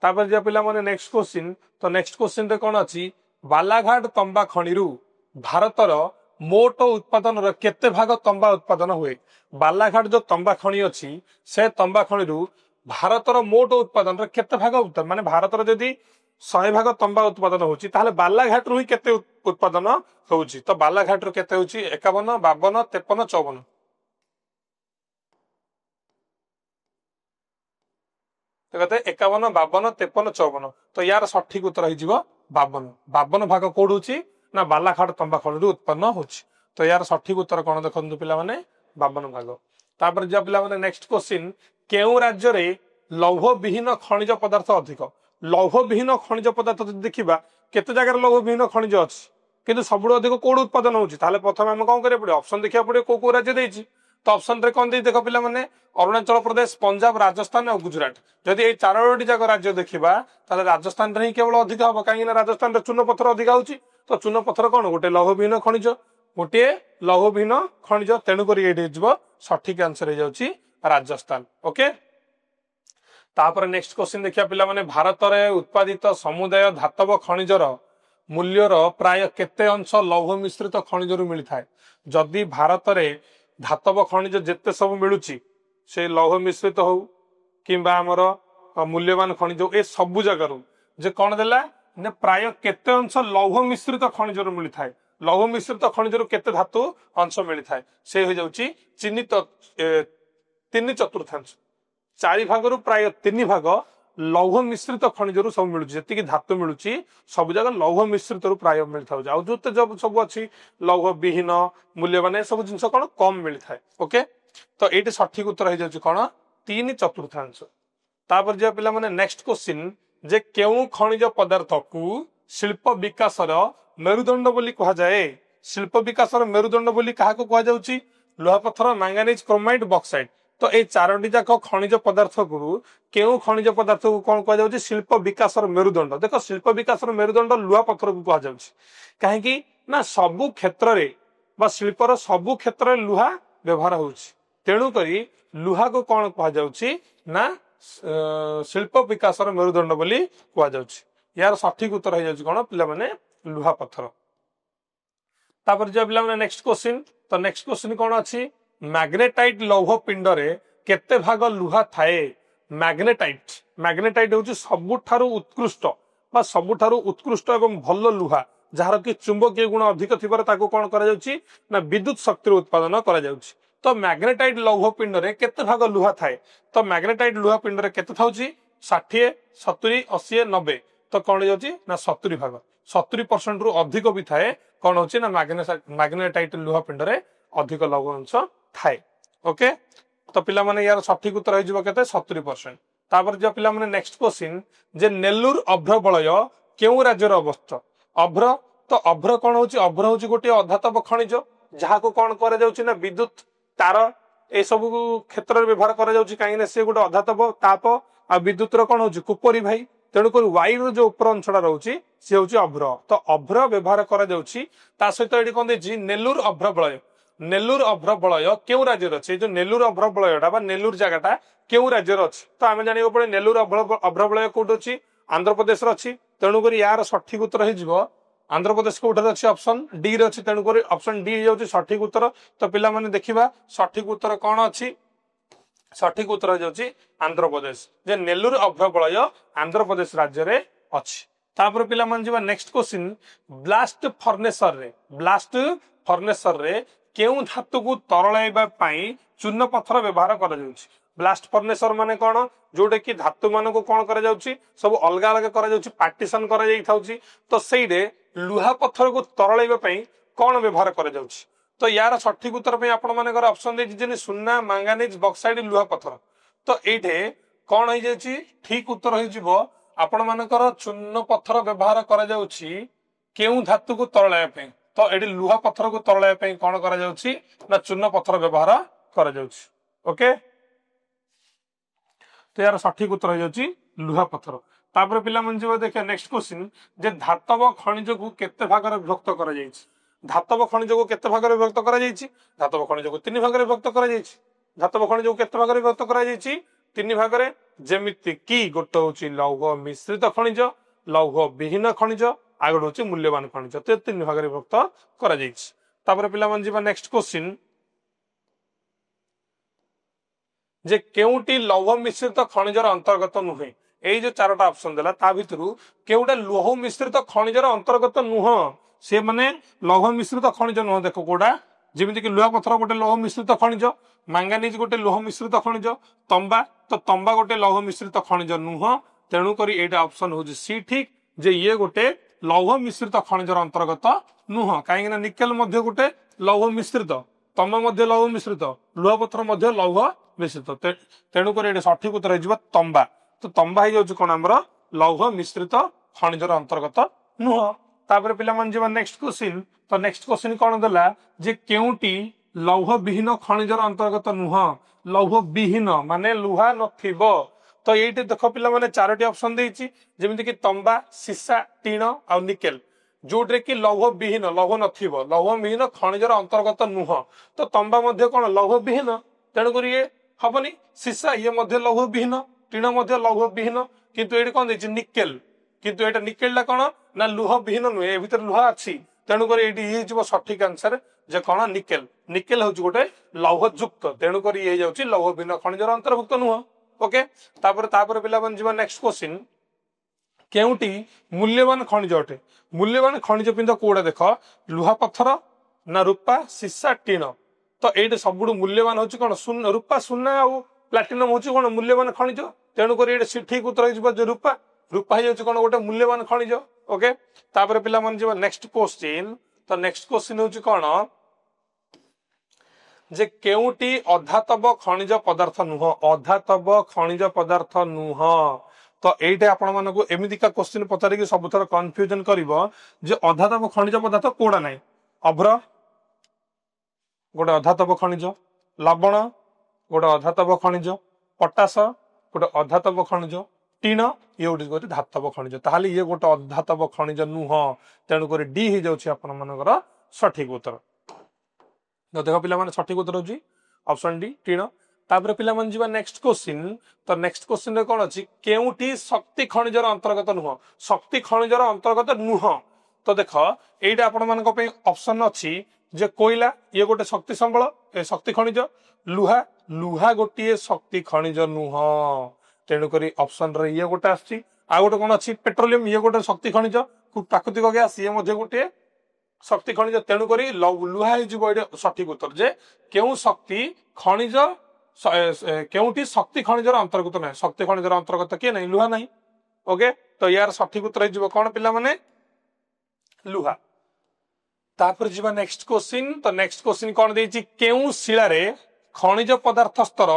तापर जे पिला माने नेक्स्ट क्वेश्चन। तो नेक्स्ट क्वेश्चन रे कोन अछि बालाघाट तंबा खनिरु भारतर मोट उत्पादन रे केते भाग तंबा उत्पादन हुए। बालाघाट जो तंबा खनि अछि से तंबा खनिरु भारतर मोट उत्पादन रे केते भाग माने भारतर जदि 100 भाग तंबा उत्पादन होछि ताहले बालाघाट रु ही केते उत्पादन होछि। तो बालाघाट रु केते होछि 51 52 53 54 तो कहते 51 52 53 54। तो यार सठिक उत्तर हो जिवो 52 52 भाग कोड होछि ना बालाघाट तंबा खनिरु उत्पन्न होछि। तो यार सठिक उत्तर कोन देखंतु पिला माने 52 भाग। तापर जे पिला माने नेक्स्ट क्वेश्चन केउ राज्य रे लौह विहीन खनिज पदार्थ अधिक। लौह विहीन खनिज पदार्थ देखिबा केते जगह लौह विहीन खनिज अछि किंतु सबुठ अधिक कोड उत्पादन होछि ताले प्रथम हम कोन करे पड़े ऑप्शन देखिया पड़े को राज्य देछि। तो ऑप्शन रे कोन दे देखो पिला माने अरुणाचल प्रदेश पंजाब राजस्थान और गुजरात। जदि ए चारोटी जाक राज्य देखिबा ताले राजस्थान रे ही केवल अधिक हबो काहे ना राजस्थान रे चून पत्थर अधिक होछि। तो चून पत्थर कोन गोटे लौह विहीन खनिज गोटे लौह विहीन खनिज तेणु करी एठी जब सठिक आंसर हो जाउछि राजस्थान। ओके तापर नेक्स्ट क्वेश्चन देखिया पिला माने भारत रे उत्पादित समुदाय धातव खनिजर मूल्यर प्राय केते अंश लौह मिश्रित खनिजरु मिली थाए। जदि भारत रे धातव खनिज जेते सब मिलुछि से लौह मिश्रित हो किंबा हमर मूल्यवान खनिज ए सब जगह जे कोन देला ने प्राय केते अंश लौह मिश्रित खनिजरु मिली थाए। लौह मिश्रित खनिजरु केते धातु अंश मिली थाए से हो जाउछि चिन्हित 3/4 4 भागरु प्राय 3 भाग लौह मिश्रित खनिजरु सब मिलुछि। जति धातु मिलुछि सब जगह लौह मिश्रित रु प्राय मिलथाउ जाउ जोते जब सब अछि लौह विहीन मूल्यवान सब जिंस कोन कम मिली थाए। ओके तो एटी सठिक उत्तर हो जाउछि कोन 3/4। तापर जे पिला माने नेक्स्ट क्वेश्चन जे केउ खनिज पदार्थ को शिल्प विकासर मेरुदंड बोली कहा जाए। शिल्प विकासर मेरुदंड बोली काहा को कहा जाउछि लोहा पत्थर मैंगानीज क्रोमाइट बॉक्साइट। तो ए चारोटी जाक खनिज पदार्थ को केउ खनिज पदार्थ को कोन कहा जाउछि शिल्प विकासर मेरुदंड। देखो शिल्प विकासर मेरुदंड लोहा पत्थर को कहा जाउछि काहे कि ना सबु क्षेत्र रे बा शिल्पर सबु क्षेत्र रे लोहा व्यवहार होउछि तेणु करी लोहा को कोन कहा जाउछि ना शिल्प विकासर मेरुदंड बोली कहा जाउछि। यार सठिक उत्तर हो जाउछि कोन पिला माने लोहा पत्थर। तापर जे पिला माने नेक्स्ट क्वेश्चन। तो नेक्स्ट क्वेश्चन कोन अछि मैग्नेटाइट लौह पिंड रे केते भाग लोहा थाए। मैग्नेटाइट होउछि सबुठारु उत्कृष्ट बा सबुठारु उत्कृष्ट एवं भल लोहा जहार कि चुंबकीय गुण अधिक थिबार ताको कोन करा जाउछि ना विद्युत शक्ति उत्पादन करा जाउछि। तो मैग्नेटाइट लौह पिंड रे केते भाग लोहा थाए। तो मैग्नेटाइट लोहा पिंड रे केते थाउछि 60 70 80 90। तो कोन जाउछि ना 70 भाग 70% रु अधिक भी थाए कोन होछि ना मैग्नेटाइट लोहा पिंड रे अधिक लौह अंश थाए। ओके तो पिला माने यार सठिक उत्तर हो जिवो केते 70%। तापर जे पिला माने नेक्स्ट क्वेश्चन जे नेल्लूर अभ्र वलय केउ राज्य रे अवस्थित। अभ्र तो अभ्र कोन होछि अभ्र होछि गोटे अधातव खनिज जहा को कोन करे जाउछि ना विद्युत तार ए सब क्षेत्र रे व्यवहार करा जाउछि काहे ना से गोटे अधातव ताप आ विद्युत रो कोन होछि कुपरी भाई तेणु कर वायु जो उपर अंशटा रोचे सी हूँ अभ्र। तो अभ्र व्यवहार करा जाउछि ता सहित एठी कोन देछि नेल्लूर अभ्र वलय। नेल्लूर अभ्र वलय केउ राज्य रे अछि जो नेल्लूर अभ्र वलयटा बा नेल्लूर जगहटा केउ राज्य रे अछि। तो आमे जानिबो पड़े नेल्लूर अभ्र वलय कोड अछि आंध्र प्रदेश रे अछि तेणु कर यार सठिक उत्तर हे जिवो आंध्र प्रदेश कोठे अछि ऑप्शन डी रे अछि तेणु कर ऑप्शन डी जाउछि सठिक उत्तर। तो पिला माने देखिबा सठिक उत्तर कोन अछि सठिक उत्तर जाउछि आंध्र प्रदेश जे नेल्लूर अभ्र वलय आंध्र प्रदेश राज्य रे अछि। तापर पिला मान जिबा नेक्स्ट क्वेश्चन ब्लास्ट फर्नेसर रे केउ धातु को तरलाइबा पई चूर्ण पत्थर व्यवहार करा जाउछि। ब्लास्ट फर्नेसर माने कोन जोडे कि धातु मान को कोन करा जाउछि सब अलग अलग करा जाउछि पार्टीशन करा जाई थाउछि। तो सेइडे लुहा पत्थर को तरलाइबा पई कोन व्यवहार करा जाउछि। तो यार सठिक उत्तर पे आपण मानकर ऑप्शन दे जे सुन्ना मैंगानीज बॉक्साइड लुहा पत्थर। तो एठे कोन होई जाउछि ठीक उत्तर होई जिवो आपण मानकर चूर्ण पत्थर व्यवहार करा जाउछि केउ धातु को तरलाइबा पई। तो एडी लुहा पत्थर को तरलाइबा पई कोन करा जाउछि ना चूर्ण पत्थर व्यवहार करा जाउछि ओके तो यार सठिक उत्तर हो जाउछि लुहा पत्थर तापर पिला मन जीव देखिए नेक्स्ट क्वेश्चन जे धातव खनिज को केते भाग रे विभक्त करा जाइछि धातव खनिज को केते भाग रे विभक्त करा जाइछि धातव खनिज को तीन भाग रे विभक्त करा जाइछि धातव खनिज को केते भाग रे विभक्त करा जाइछि तीन भाग रे जेमिति की गोटे होछि लौह मिश्रित खनिज लौह विहीन खनिज आ गोटे होछि मूल्यवान खनिज तो तीन भाग रे विभक्त करा जाइछि तापर पिला मन जीव नेक्स्ट क्वेश्चन जे केउटी लौह मिश्रित खनिजर अंतर्गत नुहे एई जो चारोटा ऑप्शन देला ता भितरु केउटा लौह मिश्रित खनिजर अंतर्गत नुह से माने लौह मिश्रित खनिज नुह देखो कोडा जेमिति कि लुहा पत्थर गोटे लौह मिश्रित खनिज मैंगानीज गोटे लौह मिश्रित खनिज तंबा तो तंबा गोटे लौह मिश्रित खनिज नुह तेणु करी एटा ऑप्शन होची सी ठीक जे ये गोटे लौह मिश्रित खनिजर अंतर्गत नुह काहे ना निकेल मध्ये गोटे लौह मिश्रित तंबा मध्ये लौह मिश्रित लुहा पत्थर मध्ये लौह मिश्रित तेणु करी एटा सठिक उत्तर हो तंबा तो तंबा हो जाउछ कोन हमर लौह मिश्रित खनिजर अंतर्गत नुह तापर पिला मन जीवन नेक्स्ट क्वेश्चन तो नेक्स्ट क्वेश्चन कोन देला जे केउटी लौह विहीन खनिजर अंतर्गत नुह लौह विहीन माने लुहा नथिबो तो एठी देखो पिला माने चारोटी ऑप्शन देइछि जेमिति कि तंबा सीसा टीण आ निकेल जोट्रे कि लौह विहीन लौह नथिबो लौह विहीन खनिजर अंतर्गत नुह तो तंबा मध्ये कोन लौह विहीन तेणु करी ये हबनी सीसा ये मध्ये लौह विहीन टीण मध्ये लौह विहीन किंतु एठी कोन देइछि निकेल किंतु एटा निकेलटा कोन ना लुह विहीन नुहे ए भितर लुहा अछि तेणु करी एठी ये जिवो सठिक आंसर जे कोन निकेल निकेल होछि गोटे लौह युक्त तेणु करी ये जाउछि लौह विहीन खनिजर अंतर्भुक्त नुह ओके तापर पिला बन जीवन नेक्स्ट क्वेश्चन केउटी मूल्यवान खनिज अटे मूल्यवान खनिज पिंद कोडा देख लुहा पत्थर ना रूपा सीसा टीण तो एटे सबुठु मूल्यवान होछि कोन सुन रूपा सुना आ प्लाटिनम होछि कोन मूल्यवान खनिज तेणु करी एटे ठीक उत्तर हो जे रूपा रूपा हो जाउछि कोन गोटे मूल्यवान खनिज ओके तापर पिला मन जीवन नेक्स्ट क्वेश्चन तो नेक्स्ट क्वेश्चन होछि कोन जे केउटी अधातव खनिज पदार्थ नुह अधातव खनिज पदार्थ नुह तो एटे आपण मानको एमितिका क्वेश्चन पचारि कि सबथर कंफ्यूजन करिवो जे अधातव खनिज पदार्थ कोडा नै अभ्र गोटे अधातव खनिज लवण गोटे अधातव खनिज पटास गोटे अधातव खनिज टीण ये गोटे धातव खनिज ताहले ये गोटे अधातव खनिज नुह तेणु करी डी हो जाउछि आपण मानकर सठिक उत्तर तो देख पिला माने सठिक उत्तर होछि ऑप्शन डी टीण तापर पिला मन जीवा नेक्स्ट क्वेश्चन तो नेक्स्ट क्वेश्चन रे कोन अछि केउटी शक्ति खनिजर अंतर्गत नुह शक्ति खनिजर अंतर्गत नुह तो देख एटा आपण मानक पे ऑप्शन अछि जे कोयला ये गोटे शक्ति संबल ए शक्ति खनिज लुहा लुहा गोटे शक्ति खनिज नुह तेणु करी ऑप्शन रे ये गोटे आछि आ गोटे कोन अछि पेट्रोलियम ये गोटे शक्ति खनिज प्राकृतिक गैस ये मध्ये गोटे शक्ति खनिज तेणु करी लुहा हो सठिक उत्तर जे केउ शक्ति खनिज केउटी शक्ति खनिजर अंतर्गत ना शक्ति खनिजर अंतर्गत किए नहीं लुहा नहीं ओके तो यार सठिक उत्तर हो कौन पिला माने लुहा तापर जीवा नेक्स्ट क्वेश्चन तो नेक्स्ट क्वेश्चन कौन देछि केउ शिला रे खनिज पदार्थ स्तर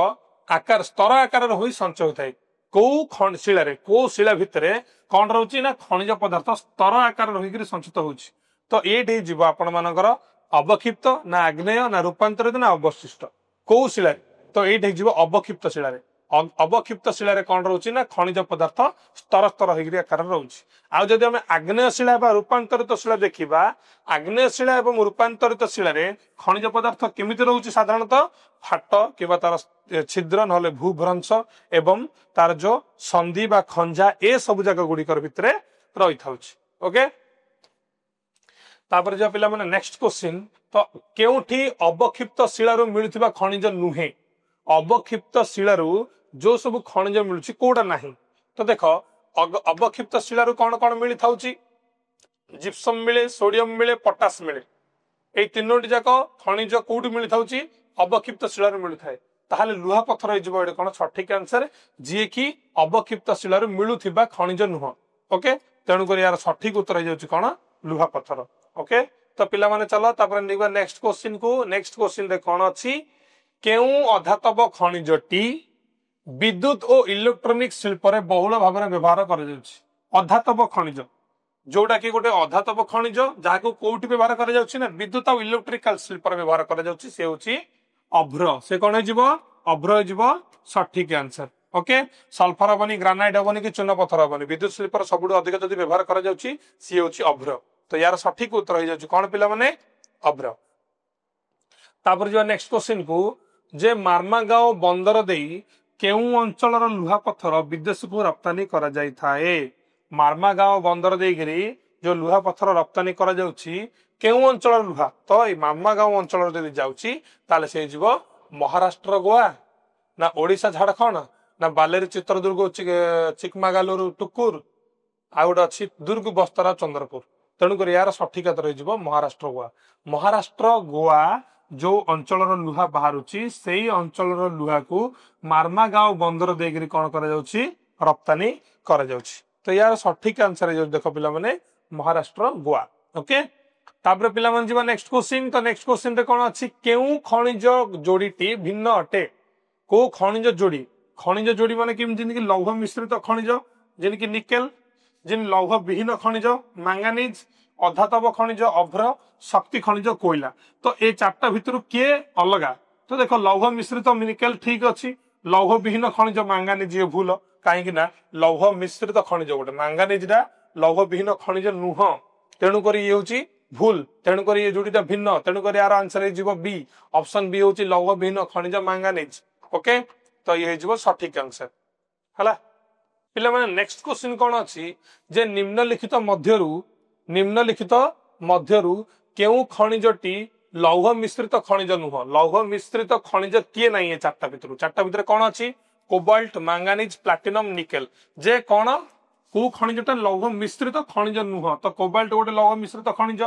आकार होई संचय होता है को शिला रे को शिला भितरे कौन रहउची ना खनिज पदार्थ स्तर आकार रही संचित होउची तो एठी जीव आपण मानकर अवक्षिप्त ना आग्नेय ना रूपांतरित ना अवशिष्ट को शिला तो एठी जीव अवक्षिप्त शिला रे अवक्षिप्त शिला रे कौन रहउची ना खनिज पदार्थ स्तर स्तर होई आकार रहउची आ जदि हम आग्नेय शिला बा रूपांतरित शिला देखिबा आग्नेय शिला एवं रूपांतरित शिला रे खनिज पदार्थ केमिति रहउची साधारणतः फाट किबा तार छिद्र नहले भूभ्रंश एवं तार जो संधि बा खंजा ए सब जगह गुड़िकर भितरे रही थाउची ओके तापर जो पिला माने नेक्स्ट क्वेश्चन तो केउठी अवक्षिप्त शिलारु मिलुथिबा खनिज नुहे अवक्षिप्त शिलारु जो सब खनिज मिलुची कोडा नाही तो देखो अवक्षिप्त शिलारु कौन कौन मिली थाउची जिप्सम मिले सोडियम मिले पोटास मिले ए तीनोटी जाक खनिज कोउठी मिली थाउची अवक्षिप्त शिलारु मिलु थाए ताहले लुहा पत्थर हो जिवो एडे कोन सठिक आंसर जे कि अवक्षिप्त शिलारु मिलुथिबा खनिज नुह ओके तेणु कर यार सठिक उत्तर हो जाउची कोन लुहा पत्थर ओके तो पिला माने चलो तापर निबा नेक्स्ट क्वेश्चन को नेक्स्ट क्वेश्चन रे कोन अछि केउ अधातव खनिजटी विद्युत और इलेक्ट्रोनिक शिल्प रे बहुल भाव में व्यवहार कर जाउची अधातव खनिज जोटा कि गोटे अधातव खनिज जहाको कोउठी व्यवहार कर जाउची ना विद्युत और इलेक्ट्रिकल शिल्प रे व्यवहार कर जाउची से होची अभ्र से कौन हो अभ्र हो सठिक आंसर ओके सल्फर हेनी ग्रानाइट हेनी कि चून पत्थर हेनी विद्युत शिल्पर सब अधिक जब व्यवहार कर सी हूँ अभ्र तो यार सठिक उत्तर हो कौन पिला माने अभ्र तापर जो नेक्स्ट क्वेश्चन को जे मार्मागांव बंदर देई केउ अंचल लुहा पत्थर विदेश को रप्तानी करा जाई थाए मार्मागांव बंदर देइकरी जो लुहा पत्थर रप्तानी करा जाउची केउ अंचल लुहा तो ये मार्मागांव अंचल जदि जाउची ताले से जीवो महाराष्ट्र गोवा ना ओडिशा झारखंड ना बालेरी चित्रदुर्ग चिकमागालुरु टुकुर आ गोटे अच्छी दुर्ग बस्तरा चंद्रपुर तेणुक यार सठिक उत्तर महाराष्ट्र गोवा जो अंचल लुहा बाहर से अंचल लुहा को मार्मागांव बंदर देकर कौन कर रप्तानी कर तो यार सठिक आंसर देख पिला माने महाराष्ट्र गोवा ओके तापर पिला माने जीवा नेक्स्ट क्वेश्चन तो नेक्स्ट क्वेश्चन रे कौन अच्छी केउ खनिज जोड़ीटी भिन्न अटे को खनिज जोड़ी माने कि लौह मिश्रित खनिज जेनकि निकेल जिन लौह विहीन खनिज मैंगानीज अधातव खनिज अभ्र शक्ति खनिज कोयला तो ये चार्टा भितर किए अलगा तो देखो लौह मिश्रित निकेल ठीक अच्छी लौह विहीन खनिज मैंगानीज ये भूल कहीं लौह मिश्रित खनिज गोटे मैंगानीजा लौह विहीन खनिज नुह तेणुक ये भूल तेणुक ये जोड़ीटा भिन्न तेणुक यार आंसर हो बी ऑप्शन बी हूँ लौह विहीन खनिज मैंगानीज ओके तो ये सठिक आंसर है पिला माने नेक्स्ट क्वेश्चन कौन अच्छी जे निम्नलिखित मध्यरु केउ खनिजटी लौह मिश्रित खनिज नुह लौह मिश्रित खनिज किए नहीं है चार्टा भितर कौन अच्छी कोबाल्ट मैंगानीज प्लैटिनम निकेल जे कौन को खनिजटा लौह मिश्रित खनिज नुह तो कोबाल्ट गोटे लौह मिश्रित खनिज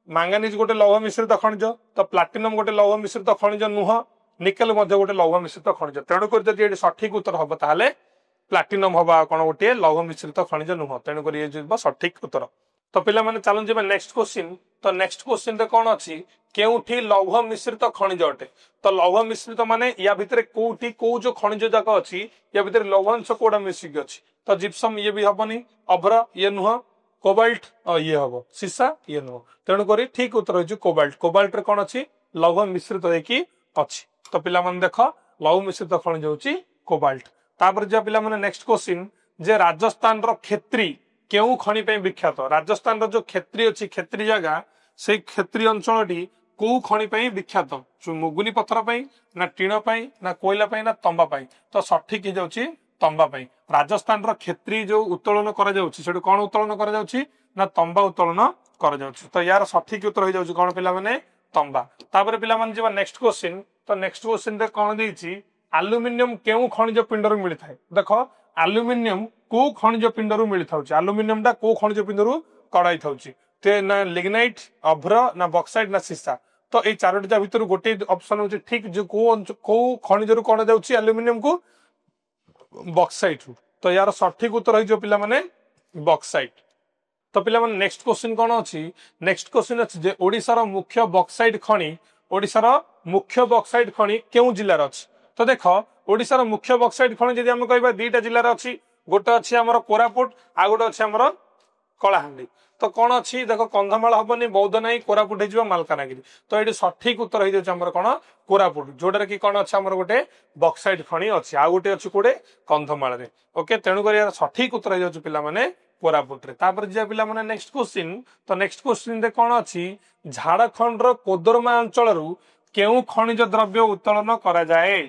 मैंगानीज गोटे लौह मिश्रित खनिज तो प्लैटिनम गोटे लौह मिश्रित खनिज नुह निकेल गोटे लौह मिश्रित खनिज तेणुक जब सठिक उत्तर हम ताले प्लैटिनम हवा कौन गोटे लौह मिश्रित खनिज नुह तेणुक ये सठिक उत्तर तो पिला माने चलो जी नेक्स्ट क्वेश्चन तो नेक्स्ट क्वेश्चन रे कौन अच्छी केउठी लौह मिश्रित खनिज अटे तो लौह मिश्रित माने या भितर कोउठी को जो खनिज जाक अच्छी या भितर लौहांश कोड़ा मिसिक अच्छी तो जिप्सम ये भी हबनी अभ्र ये नुह कोबाल्ट ये हम सीसा ये नुह तेणुक ठीक उत्तर हो कोबाल्ट रे कौन अच्छी लौह मिश्रित होगी अच्छी तो पिला माने देख लौह मिश्रित खनिज होची कोबाल्ट तापर जो पिला माने नेक्स्ट क्वेश्चन जे राजस्थान रो खेत्री केउ खनि पे विख्यात राजस्थान रो जो खेत्री अच्छी खेत्री जगह से खेत्री अंचल को खनि पे विख्यात मुगुनी पत्थर पे ना टीण पे ना कोयला पे ना तंबा पे तो सठिक हो जाउची तंबा पे राजस्थान रो खेत्री जो उत्तोलन करा जाउची सेटु कोन उत्तोलन करा जाउची ना तंबा उत्तोलन करा जाउची तो यार सठिक उत्तर हो जाउची कोन पिला माने तंबा तापर पिला माने जेबा नेक्स्ट क्वेश्चन तो नेक्स्ट क्वेश्चन रे कोन देइची एल्युमिनियम केउ खनिज पिंडरु मिलि थाए देखो एल्युमिनियम को खनिज पिंडरु मिलि थाउची एल्युमिनियम टा को खनिज पिंडरु कड़ाई थाउची ते ना लिग्नाइट अभ्र ना बॉक्साइट ना सीसा तो ये चारोटा भितर गोटे ऑप्शन होची ठीक जो को खनिज रु कोन जाउची एल्युमिनियम को बॉक्साइट रु तो यार सठिक उत्तर हो जो पिला माने बॉक्साइट तो पिला माने नेक्स्ट क्वेश्चन कोन अछि नेक्स्ट क्वेश्चन अछि जे ओडिसा रो मुख्य बॉक्साइट खनि ओडिसा रो मुख्य बॉक्साइट खनि केउ जिल्ला रो अछि तो देखो ओडिसा रो मुख्य बॉक्साइट खनि जदि हम कहबा दुईटा जिल्ला रो अछि गोटे अछि हमर कोरापुट आ गोटे अछि हमर कलाहांडी तो कौन अच्छी देखो कंधमाल हबनी बौद्ध नहीं कोरापुट हो मालकानगिरी तो ये सठिक उत्तर हो जाए कौन कोरापुट जोड़े कि कौन अच्छे आम गोटे बक्साइड खनि अच्छी आ गोटे अच्छी कोड़े कंधमाल ओके तेणुक यार सठिक उत्तर हो जाए पिला माने कोरापुट रे तापर जे पिला माने नेक्स्ट क्वेश्चन तो नेक्स्ट क्वेश्चन रे कौन अच्छी झारखंड रो कोदरमा अंचल रु केउ खनिज द्रव्य उत्तोलन करा जाए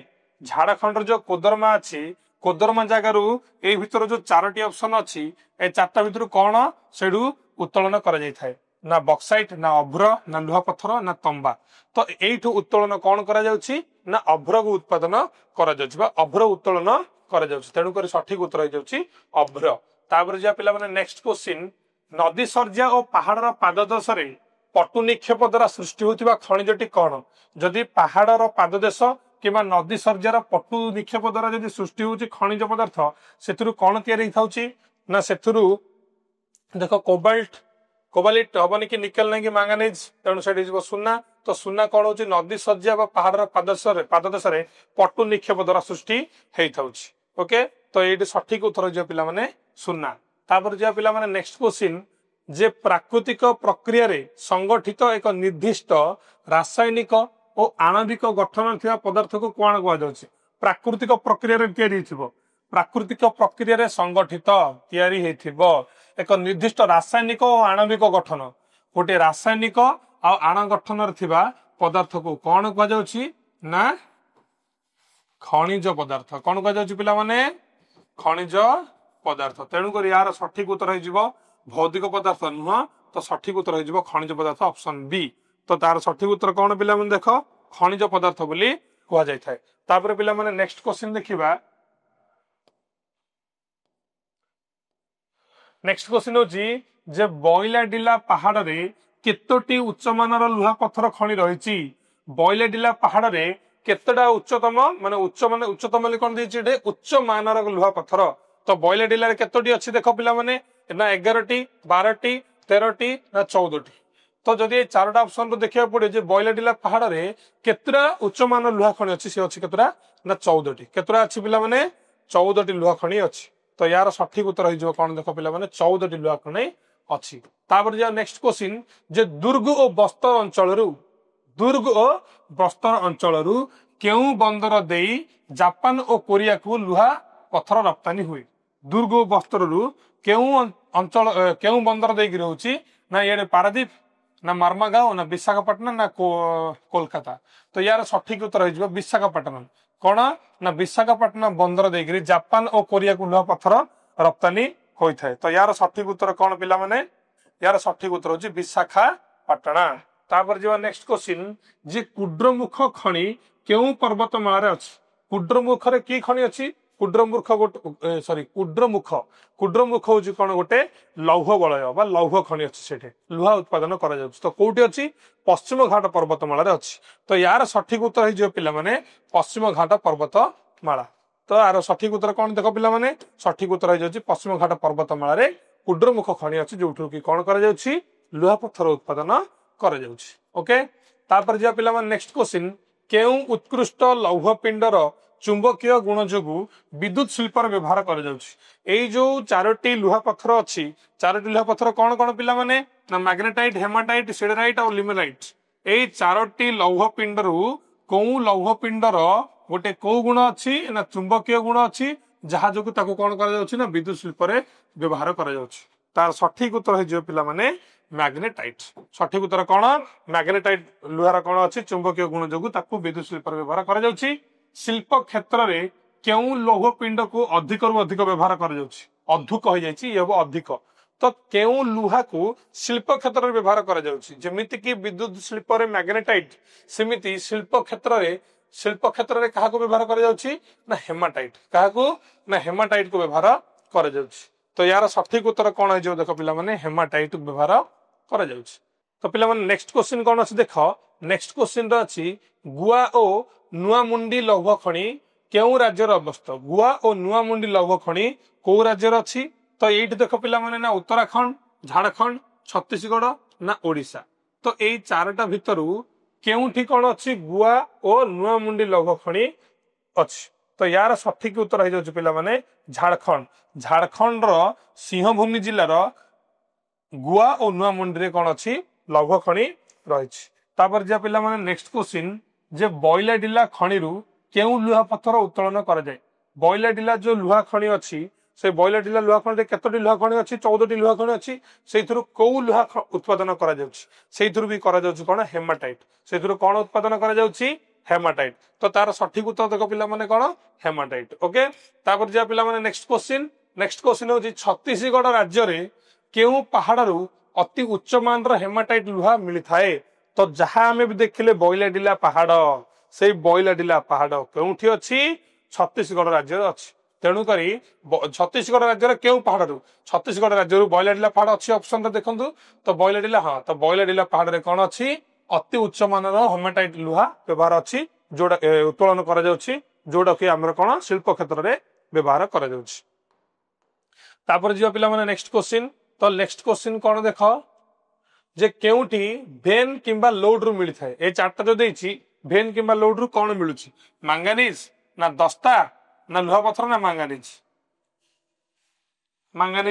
झारखंड रो जो कोदरमा अच्छी कोदरमा जगार ए भितर जो चारोटी ऑप्शन अच्छी ए चारटा भितर कौन सेडू उत्तोलन करा जाय थाए ना बक्साइट ना अभ्र ना लुहा पत्थर ना तंबा तो एठू उत्तोलन कौन करा जाउछि ना अभ्र को उत्पादन करा जाउछि बा अभ्र उत्तोलन करा जाउछि तेणु कर सठिक उत्तर हो जाउछि अभ्र तापर जे पिला माने नेक्स्ट क्वेश्चन नदी सर्जा और पहाड़ पाददेश रे पटु निक्षेप द्वारा सृष्टि होतिबा खनिजटी कौन जदि पहाड़ पाददेश किंबा नदी सर्जार पटु निक्षेप द्वारा जदि सृष्टि होछि खनिज पदार्थ सेथुरु कौन तयारी होथाउछि ना सेथुरु देखो कोबाल्ट हबनी कि निकेल नहीं कि मैंगानीज तेणु से सुना तो सुना कौन होची नदी सज्जा पहाड़ पाददेश पटु निक्षेप द्वारा सृष्टि होता ओके तो ये सठिक उत्तर जो पिला माने सुना तापर जो पिला माने नेक्स्ट क्वेश्चन जे प्राकृतिक प्रक्रिया रे संगठित एक निर्दिष्ट रासायनिक और आणविक गठन थिबा पदार्थ को कोन कुआ जाउछि प्राकृतिक प्रक्रिया रे तयारी हिथिबो प्राकृतिक प्रक्रिया रे संगठित तयारी हेथिबो एक निर्दिष्ट रासायनिक और आणविक गठन गोटे रासायनिक आ आण गठन रे थिबा पदार्थ को कोन कुआ जाउछि ना खनिज पदार्थ कोन कुआ जाउछि पिला माने खनिज पदार्थ तेणु कर यार सठिक उत्तर हो भौतिक पदार्थ नुह तो सठिक उत्तर हो खनिज पदार्थ ऑप्शन बी तो तार सठिक उत्तर कौन पिला माने देख खनिज पदार्थ बोली कुआ जाय थाए तापर पिला माने नेक्स्ट क्वेश्चन देखिबा नेक्स्ट क्वेश्चन होची जे बइलाडिला पहाड़ रे केतोटी उच्च मानर लुहा पत्थर खनि रहिछि बइलाडिला पहाड़ रे केतटा उच्चतम माने उच्चतम ले कोन दैछि एठे उच्च मानर लुहा पत्थर तो बइलाडिला रे केतोटी अछि देखो पिला माने ना 11टी 12टी 13टी ना 14टी तो जदि चारोटा ऑप्शन रो देखिया पड़े जे बइलाडिला पहाड़ रे केतरा उच्च मानर लुहा खनि अछि से अछि केतरा ना 14टी केतरा अछि पिला माने 14टी लुहा खनि अछि तो यार सठिक उत्तर हो कौन देख पिला माने 14टी लुहा खनि अछि तापर जे नेक्स्ट क्वेश्चन जे दुर्ग और बस्तर अंचल केउ बंदर देई जापान और कोरिया को लुहा पत्थर रप्तानी हुए दुर्ग और बस्तर केउ बंदर देकी रहउछि ना ये पारादीप ना मर्मागांव ना विशाखापट्टनम ना कोलकाता तो यार सठिक उत्तर हो विशाखापट्टनम कौन ना विशाखापट्टनम बंदर देकी जापान और कोरिया को लुहा पत्थर रप्तानी होता है तो यार सठिक उत्तर कौन पिला माने यार सठिक उत्तर होची विशाखापट्टना तापर जो नेक्स्ट क्वेश्चन जे कुड्रमुख खनि केउ पर्वतमाला रे अछि कुड्रमुख रे की खनि अछि कुड्रमुख गोटे कुड्रमुख होची कोन गोटे लौह वलय बा लौह खनि अछि सेठे लुहा उत्पादन करा जाउछि तो कोउटी अछि पश्चिम घाट पर्वतमाला रे अछि तो यार सठिक उत्तर हे जो पिला माने पश्चिम घाट पर्वतमाला तो यार सठिक उत्तर कौन देख पिला माने सठिक उत्तर हो जाउछि पश्चिम घाट पर्वतमाला रे कुड्रमुख खनि अछि जोठु की कोन करा जाउछि लुहा पत्थर उत्पादन करा जाउछि ओके तापर जे पिला माने नेक्स्ट क्वेश्चन केउ उत्कृष्ट लौह पिंडर चुंबकीय गुण जोगु विद्युत शिल्प व्यवहार करा जाउछि एई जो चारोटी लुहा पत्थर अछि चारोटी लुहा पत्थर कोन कोन पिला माने ना मैग्नेटाइट हेमाटाइट सिडराइट और लिमोनाइट एई चारोटी लौह पिंडरु कोउ लौह पिंडर गोटे को गुण अछि ना चुंबकीय गुण अछि जहा जोगु ताको कोन करा जाउछि ना विद्युत शिल्प व्यवहार करा जाउछि तार सठिक उत्तर हे जो पिला माने मैग्नेटाइट सठिक उत्तर कौन मैग्नेटाइट लुहार कौन अच्छी चुंबकीय गुण जोगु ताकू विद्युत शिल्प व्यवहार करा जाउछि शिल्प क्षेत्र में केउ लौह पिंड को अधिक रु अधिक व्यवहार करा जाउछि अधुक हो जाइछि ये अधिक तो केउ लुहा को शिल्प क्षेत्र में व्यवहार करा जाउछि जेमिति कि विद्युत शिल्प रे मैग्नेटाइट सेमिति शिल्प क्षेत्र रे काहा को व्यवहार करा जाउछि ना हेमाटाइट काहा को ना हेमाटाइट को व्यवहार करा जाउछि तो यार सठिक उत्तर कौन है जो देखो पिला माने हेमाटाइट व्यवहार करा जाउछि तो पिला माने नेक्स्ट क्वेश्चन कौन अछि देखो नेक्स्ट क्वेश्चन रो अछि गुआ ओ नुआमुंडी लौह खनि केउ राज्य रो अवस्थित गुआ ओ नुआमुंडी लौह खनि को राज्य रो अछि तो एठी देखो पिला माने ना उत्तराखंड झारखंड छत्तीसगढ़ ना ओडिशा तो एई चारटा भितरु केउठी कौन अछि गुआ ओ नुआमुंडी लौह खनि अछि तो यार सठिक उत्तर हो जाउछि पिला माने झारखंड रो सिंहभूमि जिल्लार गुआ और नुआमुंडी रे कौन अछि लौह खनि रहिछि तापर जे पिला माने नेक्स्ट क्वेश्चन जे बइलाडिला खनिरु केउ लुहा पत्थर उत्तोलन करा जाय बइलाडिला जो लुहा खनि अछि से बइलाडिला लुहा खनि रे केतोटी लुहा खनि अछि 14टी लुहा खनि अछि सेइथुरु कोउ लुहा उत्पादन करा जाउछि सेइथुरु भी करा जाउछि कोन हेमाटाइट सेइथुरु कोन उत्पादन करा जाउछि हेमाटाइट तो तार सठिक उत्तर देखो पिला माने कोन हेमाटाइट ओके तापर जे पिला माने नेक्स्ट क्वेश्चन होछि छत्तीसगढ़ राज्य रे केउ पहाड़रु अति उच्च मान रो हेमाटाइट लुहा मिली थाए तो जहां हमें भी देखिले बइलाडिला पहाड़ से बइलाडिला पहाड़ केउठी अछि छत्तीसगढ़ राज्य रे अछि तेणु करी छत्तीसगढ़ राज्य रे केउ पहाड़रु छत्तीसगढ़ राज्य रु बइलाडिला पहाड़ अछि ऑप्शन रे देखंतु तो बइलाडिला हां तो बइलाडिला पहाड़ रे कोन अछि अति उच्च मानर हेमाटाइट लुहा व्यवहार अछि जोडा उत्तोलन करा जाउछि जोडा कि हमर कोन शिल्प क्षेत्र रे व्यवहार करा जाउछि तापर जियो पिला माने नेक्स्ट क्वेश्चन तो नेक्स्ट क्वेश्चन कोन देखो जे केउठी भेन किंबा लोड रु मिली थाए ए चारटा जो देछि भेन किंबा लोड रु कोन मिलुछि मैंगनीज ना दस्ता ना लुहा पत्थर ना मैंगनीज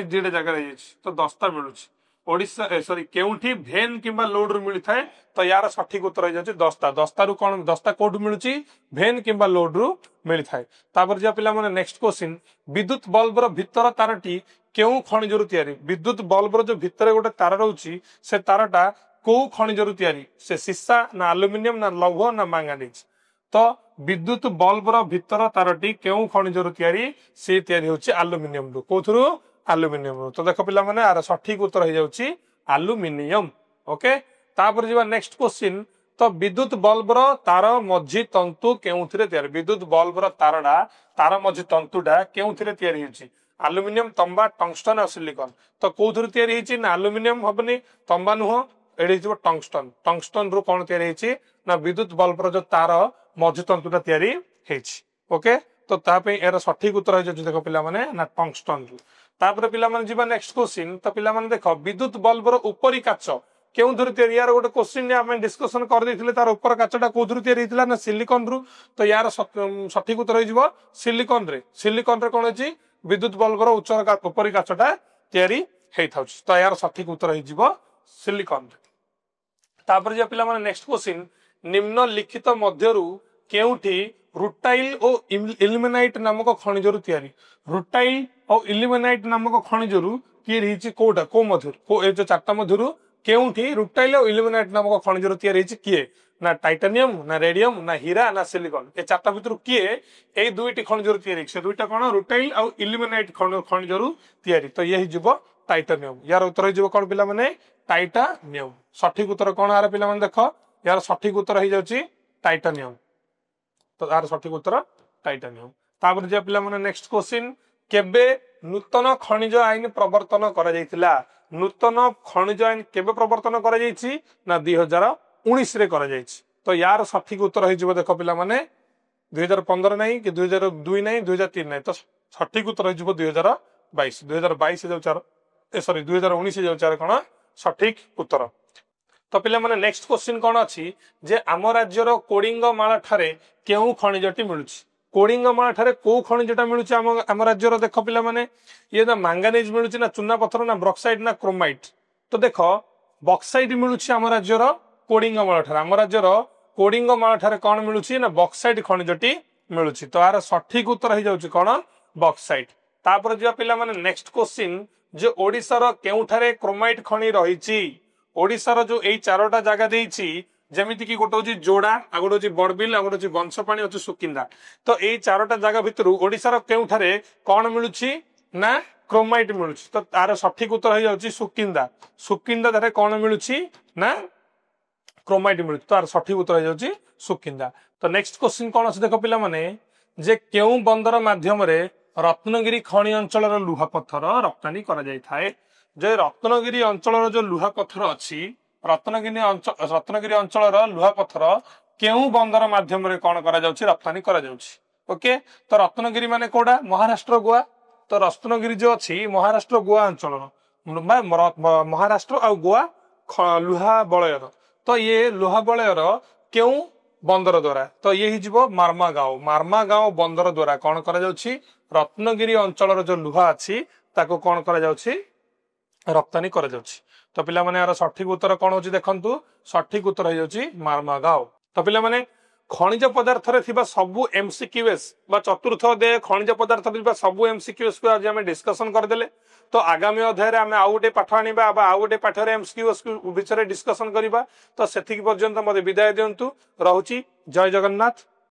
दीटा जगह रही तो दस्ता मिलुछि ओडिशा सॉरी केउठी भेन किंबा लोड रु मिली थाए तो यार सठिक उत्तर हो जाउची दस्ता दस्ता रु कोन दस्ता कोठु मिलुची भेन किंबा लोड रु मिली थाए तापर जे पिला माने नेक्स्ट क्वेश्चन विद्युत बल्ब रो भीतर तारटी केउ खनिज रु तयारी विद्युत बल्ब रो जो भीतर गोटे तार रहउची से तारटा को खनिज रु तयारी से सीसा ना एल्युमिनियम ना लौह ना मैंगानीज तो विद्युत बल्ब रो भीतर तारटी केउ खनिज रु तयारी से तयारी होची एल्युमिनियम रु कोथरु एल्युमिनियम तो देख पिला माने आर सठिक उत्तर हो जाउची एल्युमिनियम ओके तापर जीवा नेक्स्ट क्वेश्चन तो विद्युत बल्ब रो तार मझी तंतु केउथिरे तयारी विद्युत बल्ब रो तार मझी तंतुडा केउथिरे तयारी होची एल्युमिनियम तंबा टंगस्टन और सिलिकॉन तो कोथरु तयारी होची ना एल्युमिनियम हबनी तंबा नुह एडी जो टंगस्टन टंगस्टन रु कोन तयारी होची ना विद्युत बल्ब रो जो तार मझी तंतुडा तयारी हेची ओके तो ता पे एरा सठिक उत्तर हो जाउची देखो पिला माने ना टंगस्टन रु तापर पिला माने जीवा नेक्स्ट क्वेश्चन तो पिला माने देखो विद्युत बल्ब रो उपरी काच केउ धुर तयारी यार गोटे क्वेश्चन ने हम डिस्कशन कर देथिले तार ऊपर काचटा को धुर तयारी हितला ना सिलिकॉन रु तो यार सठिक उत्तर हो जिवो सिलिकॉन रे कोन अछि विद्युत बल्ब रो उच्च उपरी काचटा तयारी हेइ थाउछ तो यार सठिक उत्तर हो जिवो सिलिकॉन रे तापर जे पिला माने नेक्स्ट क्वेश्चन निम्न लिखित मध्यरु केउठी रुटाइल और इल्युमिनाइट नामक खनिज रु तयारी रुटाइल और इल्युमिनाइट नामक खनिज रु की रहिछि कोटा को मध्यरु को ए जो चारटा मध्यरु केउठी रुटाइल और इल्युमिनाइट नामक खनिज रु तयारी रहिछि किए ना टाइटानियम ना रेडियम ना हीरा ना सिलिकॉन ए चारटा भितर किए ए दुईटी खनिज रु तयारी से दुईटा कोन रुटाइल और इल्युमिनाइट खनिज रु तयारी तो यही जीव टाइटानियम यार उत्तर जीव कोन पिला माने टाइटानियम सठिक उत्तर कोन आरे पिला माने देखो यार सठिक उत्तर हो जाउची टाइटानियम तो यार सठिक उत्तर टाइटानियम तापर जे पिला माने नेक्स्ट क्वेश्चन केबे नूतन खनिज आईन प्रवर्तन करा जायतिला नूतन खनिज आईन केबे प्रवर्तन करा जायछि ना 2019 रे करा जायछि तो यार सठिक उत्तर हो जिवो देखो पिला माने 2015 नहीं कि 2002 नहीं 2003 नहीं तो सठिक उत्तर हो जिवो 2022 जाउ चार सॉरी 2019 जाउ चार कोन सठिक उत्तर तो पिला माने नेक्स्ट क्वेश्चन कोन अछि जे आम राज्यर कोडिंगमाला ठारे केउ खनिजटी मिलुछि कोडिंगमाला को खनिजटा मिलुछि आम राज्यर देख पिला माने ये ना मैंगानीज मिलुछि ना चूना पत्थर ना ब्रॉक्साइट ना क्रोमाइट तो देख बॉक्साइट मिलुछि आम राज्यर कोडिंगमाला ठारे आम राज्यर कोडिंगमाला ठारे कोन मिलुछि ना बॉक्साइट खनिजटी मिलुछि तो यार सठिक उत्तर हो जाउछि कोन बॉक्साइट तापर जे पिला माने नेक्स्ट क्वेश्चन जे ओडिसा रो केउठारे क्रोमाइट खनि रहिछि ओडिसा रो जो एई चारोटा जागा देइछि जेमिति कि गोटे होची जोड़ा आ गोटे होची बड़बिल आ गोटे होची बंशपाणी होची सुकिंदा तो एई चारोटा जागा भितरु ओडिसा रो केउठारे कोन मिलुछि ना क्रोमाइट मिलुछि तो तार सठिक उत्तर हो जाउछि सुकिंदा सुकिंदा धारे कोन मिलुछि ना क्रोमाइट मिलुछि तो तार सठिक उत्तर हो जाउछि सुकिंदा तो नेक्स्ट क्वेश्चन कोन अछि देखो पिला माने जे केउ बंदर माध्यम रे रत्नगिरी खनि अंचल रो लुहा पत्थर रप्तानी करा जाय थाए जे रत्नगिरी अंचल जो लुहा पत्थर अछि रत्नगिरी अंचल लुहा पत्थर केउ बंदर माध्यम रे कोन करा जाउछि रप्तानी करा जाउछि ओके तो रत्नगिरी माने कोडा महाराष्ट्र गोवा तो रत्नगिरी जो अछि महाराष्ट्र गोवा अंचल महाराष्ट्र आ गोवा लुहा बलयर तो ये लुहा बलयर केउ बंदर द्वारा तो ये ही जीवो मार्मागांव बंदर द्वारा कोन करा जाउछि रत्नगिरी अंचल जो लुहा अछि ताको कोन करा जाउछि रप्तानी करा जाउछि तो पिला माने यार सठिक उत्तर कोन होची देखंतु सठिक उत्तर हो जाउछि मार्मागांव तो पिला माने खनिज पदार्थ रे थिबा सबु एमसीक्यूएस बा चतुर्थ अध्याय खनिज पदार्थ रे थिबा सबु एमसीक्यूएस को आज हम डिस्कशन कर देले तो आगामी अध्याय रे हम आउ गोटे पाठ आनिबा बा आउ गोटे पाठ रे एमसीक्यूएस को विचार डिस्कशन करिबा तो सेतिक पर्यंत मते विदाय दियंतु रहउछि जय जगन्नाथ।